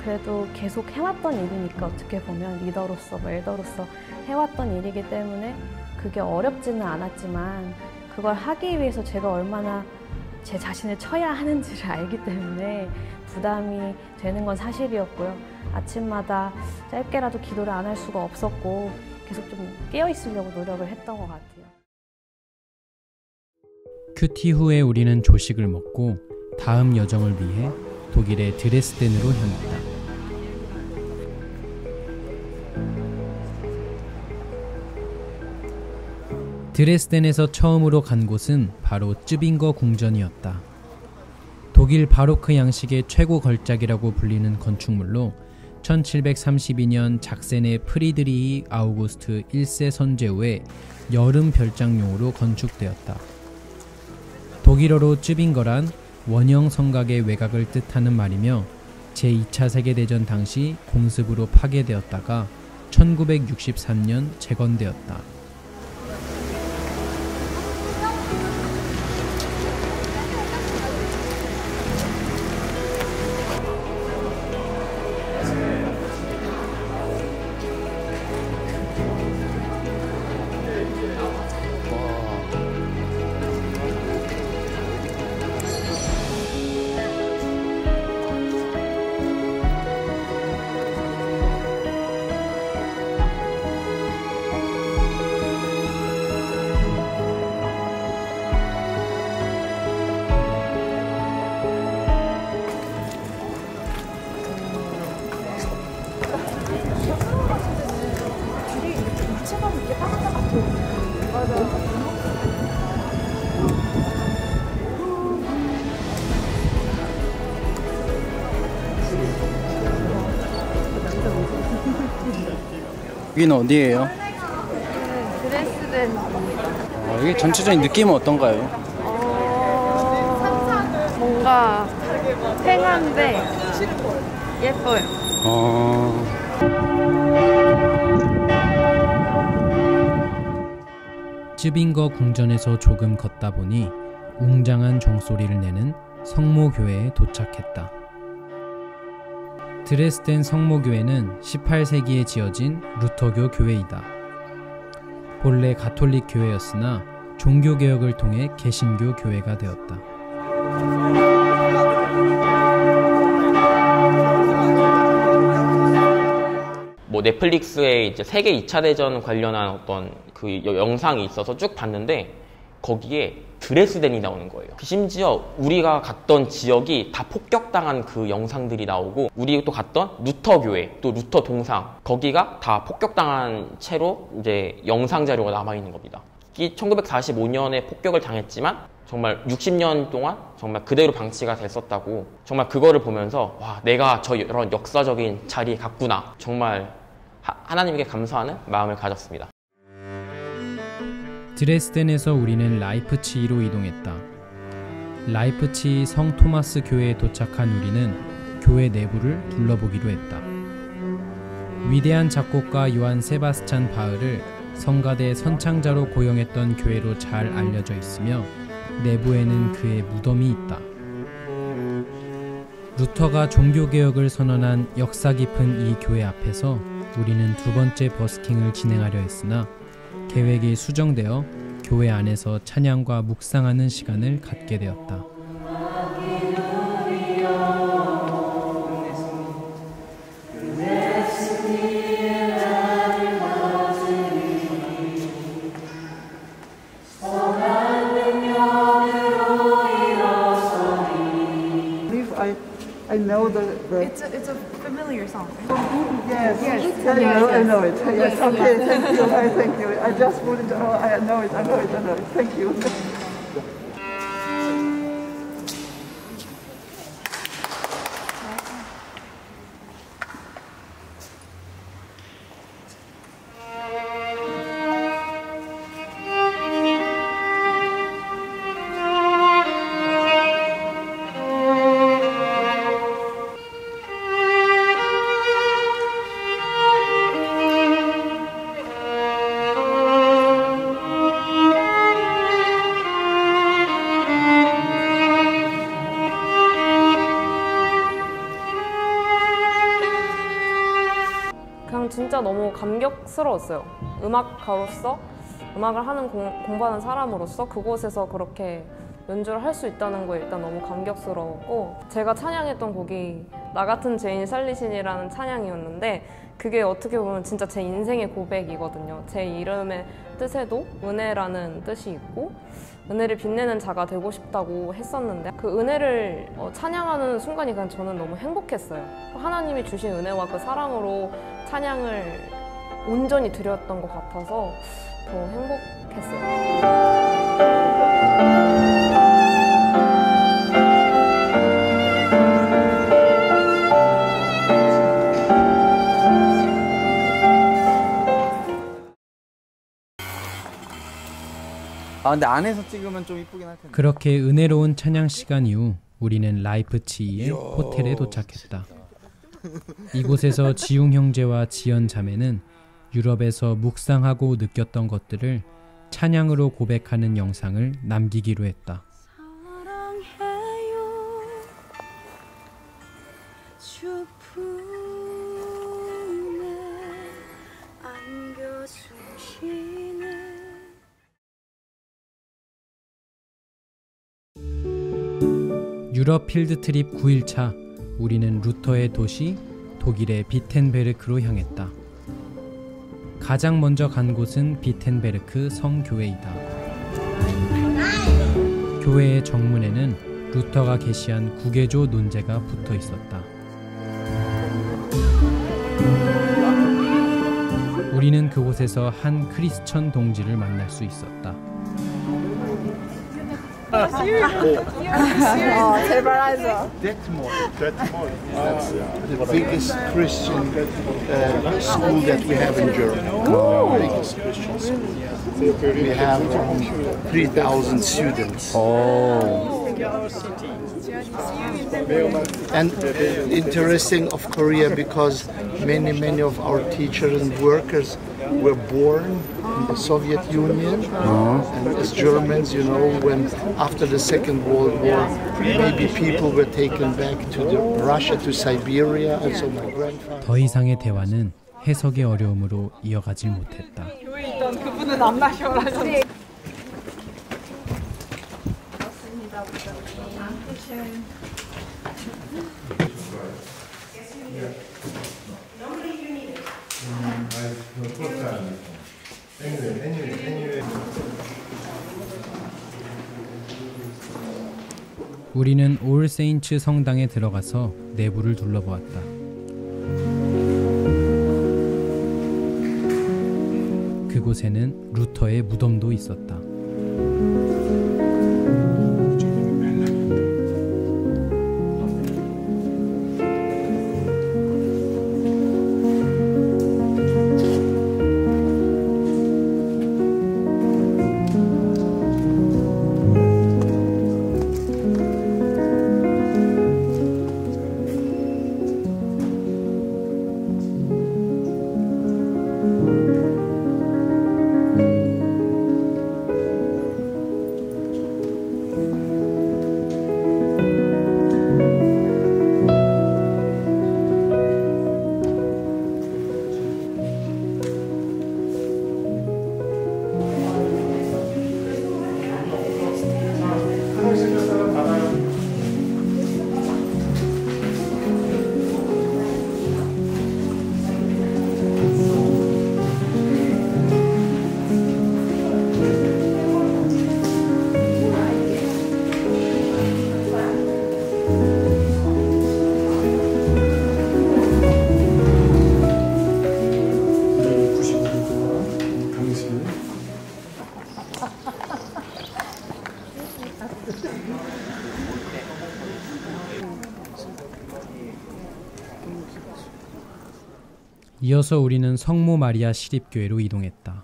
그래도 계속 해왔던 일이니까 어떻게 보면 리더로서, 엘더로서 해왔던 일이기 때문에 그게 어렵지는 않았지만 그걸 하기 위해서 제가 얼마나 제 자신을 쳐야 하는지를 알기 때문에 부담이 되는 건 사실이었고요. 아침마다 짧게라도 기도를 안 할 수가 없었고 계속 좀 깨어있으려고 노력을 했던 것 같아요. 큐티 후에 우리는 조식을 먹고 다음 여정을 위해 독일의 드레스덴으로 향했다. 드레스덴에서 처음으로 간 곳은 바로 쯔빙거 궁전이었다. 독일 바로크 양식의 최고 걸작이라고 불리는 건축물로 1732년 작센의 프리드리히 아우구스트 1세 선제후에 여름 별장용으로 건축되었다. 독일어로 쯔빙거란 원형 성곽의 외곽을 뜻하는 말이며 제2차 세계대전 당시 공습으로 파괴되었다가 1963년 재건되었다. 여기는 어디예요? 드레스덴. 여기 전체적인 느낌은 어떤가요? 뭔가 팽한데 예뻐요. 쯔빙거 궁전에서 조금 걷다 보니 웅장한 종소리를 내는 성모교회에 도착했다. 드레스덴 성모교회는 18세기에 지어진 루터교 교회이다. 본래 가톨릭 교회였으나 종교개혁을 통해 개신교 교회가 되었다. 뭐 넷플릭스에 이제 세계 2차 대전 관련한 어떤 그 영상이 있어서 쭉 봤는데 거기에 드레스덴이 나오는 거예요. 심지어 우리가 갔던 지역이 다 폭격당한 그 영상들이 나오고, 우리 또 갔던 루터 교회, 또 루터 동상, 거기가 다 폭격당한 채로 이제 영상 자료가 남아 있는 겁니다. 1945년에 폭격을 당했지만 정말 60년 동안 정말 그대로 방치가 됐었다고. 정말 그거를 보면서 와, 내가 저런 역사적인 자리에 갔구나. 정말 하나님께 감사하는 마음을 가졌습니다. 드레스덴에서 우리는 라이프치히로 이동했다. 라이프치히 성 토마스 교회에 도착한 우리는 교회 내부를 둘러보기로 했다. 위대한 작곡가 요한 세바스찬 바흐를 성가대 선창자로 고용했던 교회로 잘 알려져 있으며 내부에는 그의 무덤이 있다. 루터가 종교개혁을 선언한 역사 깊은 이 교회 앞에서 우리는 두 번째 버스킹을 진행하려 했으나 계획이 수정되어 교회 안에서 찬양과 묵상하는 시간을 갖게 되었다. I know the It's a familiar song. yes, Yes. I know it. Yes, okay, thank you. I just wanted to know. I know it. Thank you. 진짜 너무 감격스러웠어요. 음악가로서, 음악을 하는 공부하는 사람으로서 그곳에서 그렇게 연주를 할 수 있다는 거에 일단 너무 감격스러웠고, 제가 찬양했던 곡이 나 같은 죄인 살리신이라는 찬양이었는데 그게 어떻게 보면 진짜 제 인생의 고백이거든요. 제 이름의 뜻에도 은혜라는 뜻이 있고 은혜를 빛내는 자가 되고 싶다고 했었는데 그 은혜를 찬양하는 순간이 그냥 저는 너무 행복했어요. 하나님이 주신 은혜와 그 사랑으로 찬양을 온전히 드렸던 것 같아서 더 행복했어요. 근데 안에서 찍으면 좀 이쁘긴 할 텐데. 그렇게 은혜로운 찬양 시간 이후 우리는 라이프치히의 호텔에 도착했다. 이곳에서 지웅 형제와 지연 자매는 유럽에서 묵상하고 느꼈던 것들을 찬양으로 고백하는 영상을 남기기로 했다. 주 품에 안겨주시네. 유럽 필드 트립 9일차, 우리는 루터의 도시 독일의 비텐베르크로 향했다. 가장 먼저 간 곳은 비텐베르크 성교회이다. 교회의 정문에는 루터가 게시한 구개조 논제가 붙어 있었다. 우리는 그곳에서 한 크리스천 동지를 만날 수 있었다. 제발하죠. Detmold. That's the biggest Christian school that we have in Germany. Biggest Christian school. We have 3,000 students. And interesting of Korea because many of our teachers and workers were born in from the Soviet Union. And as Germans, you know, when after the Second World War, maybe people were taken back to Russia, to Siberia. And so my grandfather. 더 이상의 대화는 해석의 어려움으로 이어가질 못했다. 교회에 있던 그분은 안 나셔라셨는데. 우리는 올 세인츠 성당에 들어가서 내부를 둘러보았다. 그곳에는 루터의 무덤도 있었다. 이어서 우리는 성모 마리아 시립교회로 이동했다.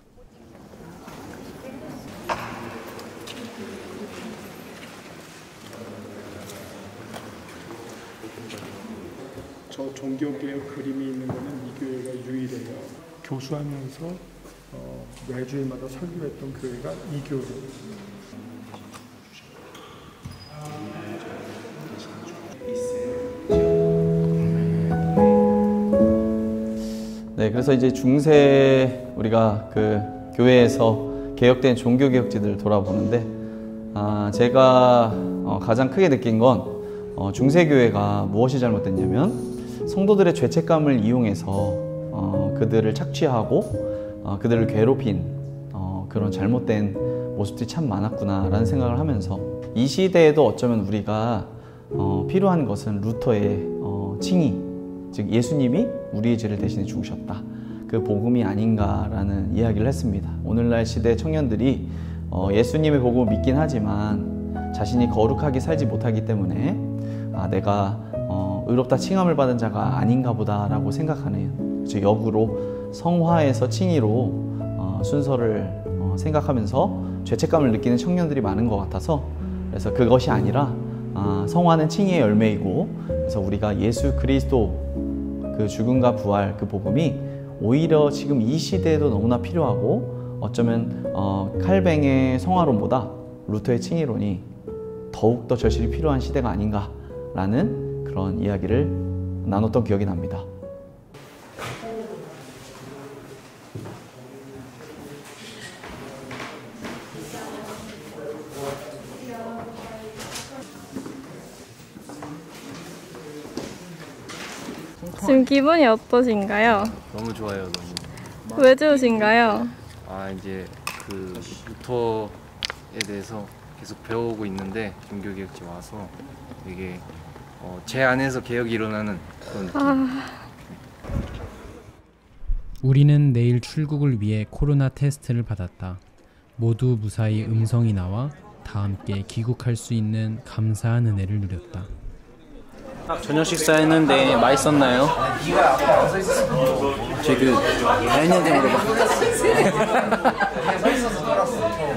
저 종교개혁 그림이 있는 거는 이 교회가 유일해요. 교수하면서 매주일마다 설교했던 교회가 이 교회예요. 네, 그래서 이제 중세 우리가 그 교회에서 개혁된 종교개혁지들을 돌아보는데 제가 가장 크게 느낀 건 중세교회가 무엇이 잘못됐냐면 성도들의 죄책감을 이용해서 그들을 착취하고 그들을 괴롭힌 그런 잘못된 모습들이 참 많았구나라는 생각을 하면서 이 시대에도 어쩌면 우리가 필요한 것은 루터의 칭의, 즉 예수님이 우리의 죄를 대신해 죽으셨다, 그 복음이 아닌가라는 이야기를 했습니다. 오늘날 시대 청년들이 예수님의 복음을 믿긴 하지만 자신이 거룩하게 살지 못하기 때문에 내가 의롭다 칭함을 받은 자가 아닌가 보다라고 생각하는, 즉 역으로 성화에서 칭의로 순서를 생각하면서 죄책감을 느끼는 청년들이 많은 것 같아서, 그래서 그것이 아니라 성화는 칭의의 열매이고, 그래서 우리가 예수 그리스도 그 죽음과 부활 그 복음이 오히려 지금 이 시대에도 너무나 필요하고, 어쩌면 칼뱅의 성화론보다 루터의 칭의론이 더욱더 절실히 필요한 시대가 아닌가라는 그런 이야기를 나눴던 기억이 납니다. 지금 기분이 어떠신가요? 너무 좋아요. 너무. 왜 좋으신가요? 이제 그 루터에 대해서 계속 배우고 있는데 종교개혁지 와서 이게 제 안에서 개혁이 일어나는 그런 느낌. 우리는 내일 출국을 위해 코로나 테스트를 받았다. 모두 무사히 음성이 나와 다 함께 귀국할 수 있는 감사한 은혜를 누렸다. 저녁 식사했는데 맛있었나요? 저기 다현이한테 물어봐.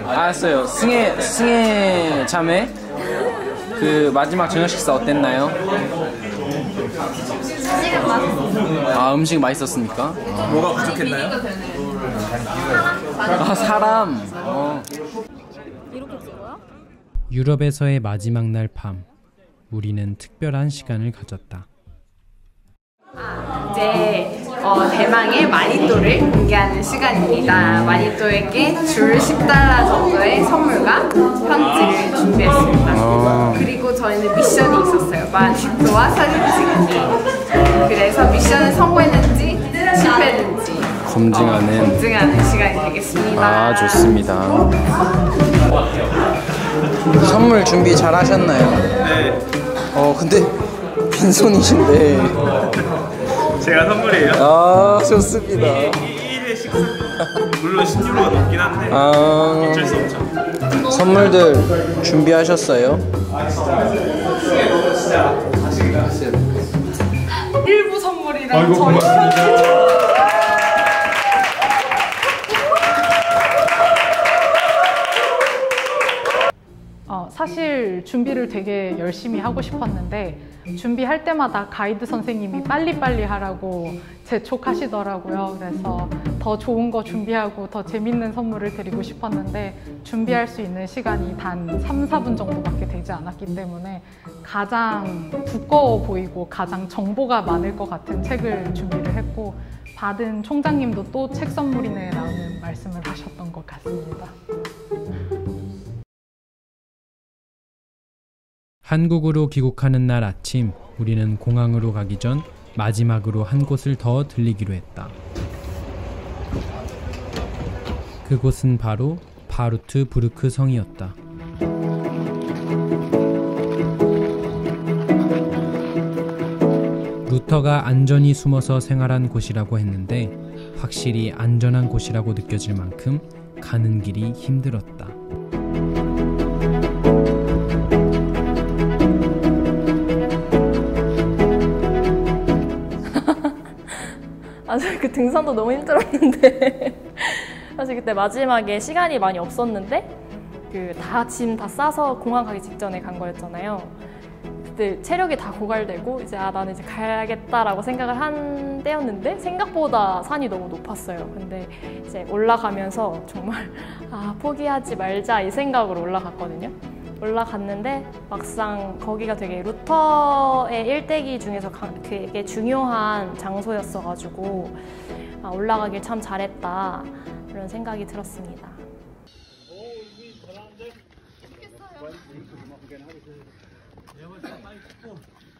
알았어요. 승혜 자매 그 마지막 저녁 식사 어땠나요? 음식 맛있었습니까? 뭐가 부족했나요? 아, 사람. 이렇게 찍어요? 유럽에서의 마지막 날 밤, 우리는 특별한 시간을 가졌다. 이제 대망의 마니또를 공개하는 시간입니다. 마니또에게 줄 10달러 정도의 선물과 편지를 준비했습니다. 그리고 저희는 미션이 있었어요. 마니또와 사진 찍기. 그래서 미션을 성공했는지 실패했는지 검증하는 시간이 되겠습니다. 아, 좋습니다. 선물 준비 잘 하셨나요? 네. 근데 빈손이신데. 제가 선물이에요? 아, 좋습니다. 1일 식사. 물론 10유로가 넘긴 한데 어쩔 수 없죠. 선물들 준비하셨어요? 일부 선물이랑 아이고, 저희 고맙습니다. 사실 준비를 되게 열심히 하고 싶었는데 준비할 때마다 가이드 선생님이 빨리빨리 하라고 재촉하시더라고요. 그래서 더 좋은 거 준비하고 더 재밌는 선물을 드리고 싶었는데 준비할 수 있는 시간이 단 3, 4분 정도밖에 되지 않았기 때문에 가장 두꺼워 보이고 가장 정보가 많을 것 같은 책을 준비를 했고 받은 총장님도 또 책 선물이네 라는 말씀을 하셨던 것 같습니다. 한국으로 귀국하는 날 아침, 우리는 공항으로 가기 전 마지막으로 한 곳을 더 들리기로 했다. 그곳은 바로 바루트부르크 성이었다. 루터가 안전히 숨어서 생활한 곳이라고 했는데 확실히 안전한 곳이라고 느껴질 만큼 가는 길이 힘들었다. 사실 그 등산도 너무 힘들었는데 사실 그때 마지막에 시간이 많이 없었는데 다 짐 다 싸서 공항 가기 직전에 간 거였잖아요. 그때 체력이 다 고갈되고 이제 나는 이제 가야겠다라고 생각을 한 때였는데 생각보다 산이 너무 높았어요. 근데 이제 올라가면서 정말 포기하지 말자 이 생각으로 올라갔거든요. 올라갔는데 막상 거기가 되게 루터의 일대기 중에서 되게 중요한 장소였어가지고 올라가길 참 잘했다 이런 생각이 들었습니다.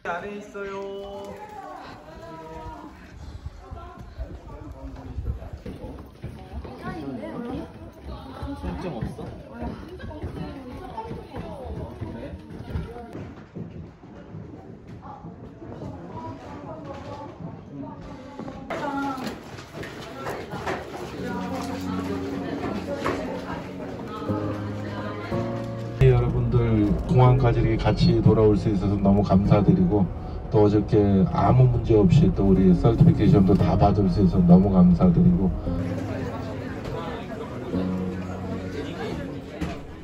안에 있어요. 통증 없어? 여러분들 공항까지 이렇게 같이 돌아올 수 있어서 너무 감사드리고 또 어저께 아무 문제 없이 또 우리 서티피케이션도 다 받을 수 있어서 너무 감사드리고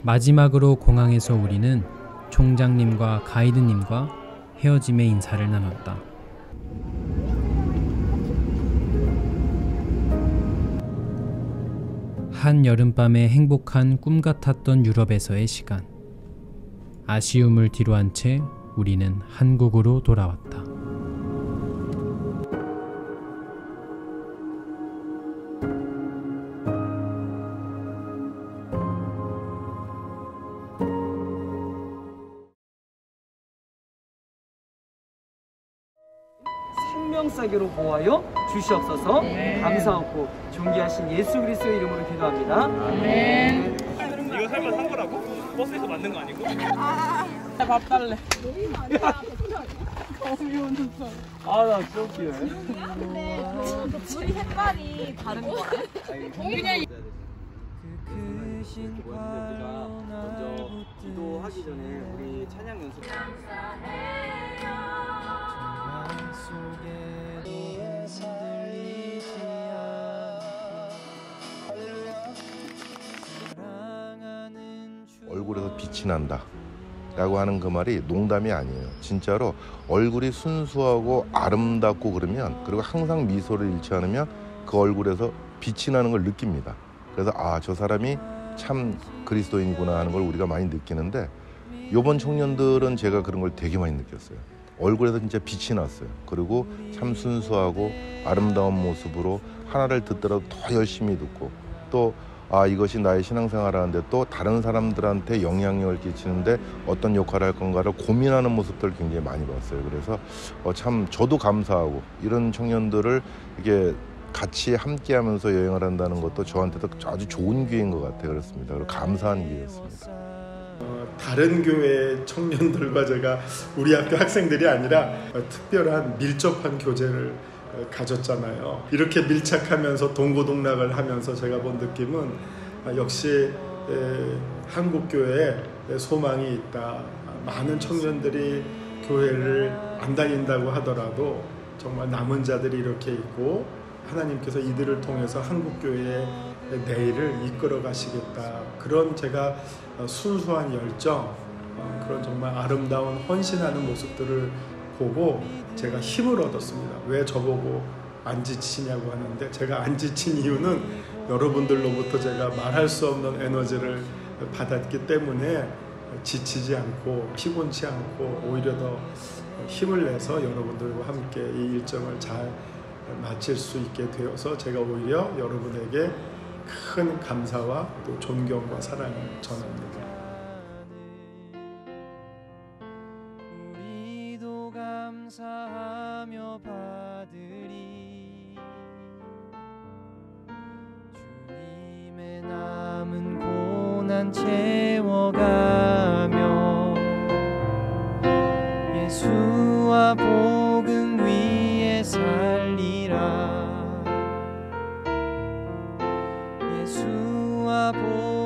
마지막으로 공항에서 우리는 총장님과 가이드님과 헤어짐의 인사를 나눴다. 한 여름밤의 행복한 꿈 같았던 유럽에서의 시간. 아쉬움을 뒤로한 채 우리는 한국으로 돌아왔다. 생명사기로 보하여 주시옵소서. 감사하고 존귀하신 예수 그리스도의 이름으로 기도합니다. 아멘. 이거 설마 산 거라고? 버스에서 만든 거 아니고? 밥 달래. 나 진짜 웃기네. 우리 햇발이 다른 거 같아? 그냥 우리가 먼저 기도하기 전에 우리 찬양 연습. 얼굴에서 빛이 난다 라고 하는 그 말이 농담이 아니에요. 진짜로 얼굴이 순수하고 아름답고 그러면, 그리고 항상 미소를 잃지 않으면 그 얼굴에서 빛이 나는 걸 느낍니다. 그래서 아, 저 사람이 참 그리스도인이구나 하는 걸 우리가 많이 느끼는데 이번 청년들은 제가 그런 걸 되게 많이 느꼈어요. 얼굴에서 진짜 빛이 났어요. 그리고 참 순수하고 아름다운 모습으로 하나를 듣더라도 더 열심히 듣고 또 아, 이것이 나의 신앙생활 하는데 또 다른 사람들한테 영향력을 끼치는데 어떤 역할을 할 건가를 고민하는 모습들을 굉장히 많이 봤어요. 그래서 참 저도 감사하고 이런 청년들을 이게 같이 함께 하면서 여행을 한다는 것도 저한테도 아주 좋은 기회인 것 같아요. 그렇습니다. 그리고 감사한 기회였습니다. 다른 교회 청년들과 제가 우리 학교 학생들이 아니라 특별한 밀접한 교제를 가졌잖아요. 이렇게 밀착하면서 동고동락을 하면서 제가 본 느낌은 역시 한국 교회에 소망이 있다. 많은 청년들이 교회를 안 다닌다고 하더라도 정말 남은 자들이 이렇게 있고 하나님께서 이들을 통해서 한국 교회의 내일을 이끌어 가시겠다. 그런 제가 순수한 열정, 그런 정말 아름다운 헌신하는 모습들을 보고 제가 힘을 얻었습니다. 왜 저보고 안 지치냐고 하는데 제가 안 지친 이유는 여러분들로부터 제가 말할 수 없는 에너지를 받았기 때문에 지치지 않고 피곤치 않고 오히려 더 힘을 내서 여러분들과 함께 이 일정을 잘 마칠 수 있게 되어서 제가 오히려 여러분에게 큰 감사와 또 존경과 사랑을 전합니다. 우리도 감사하며 받으리 주님의 남은 고난 채워가며 예수와 복음 위에 살리라 예수와 복음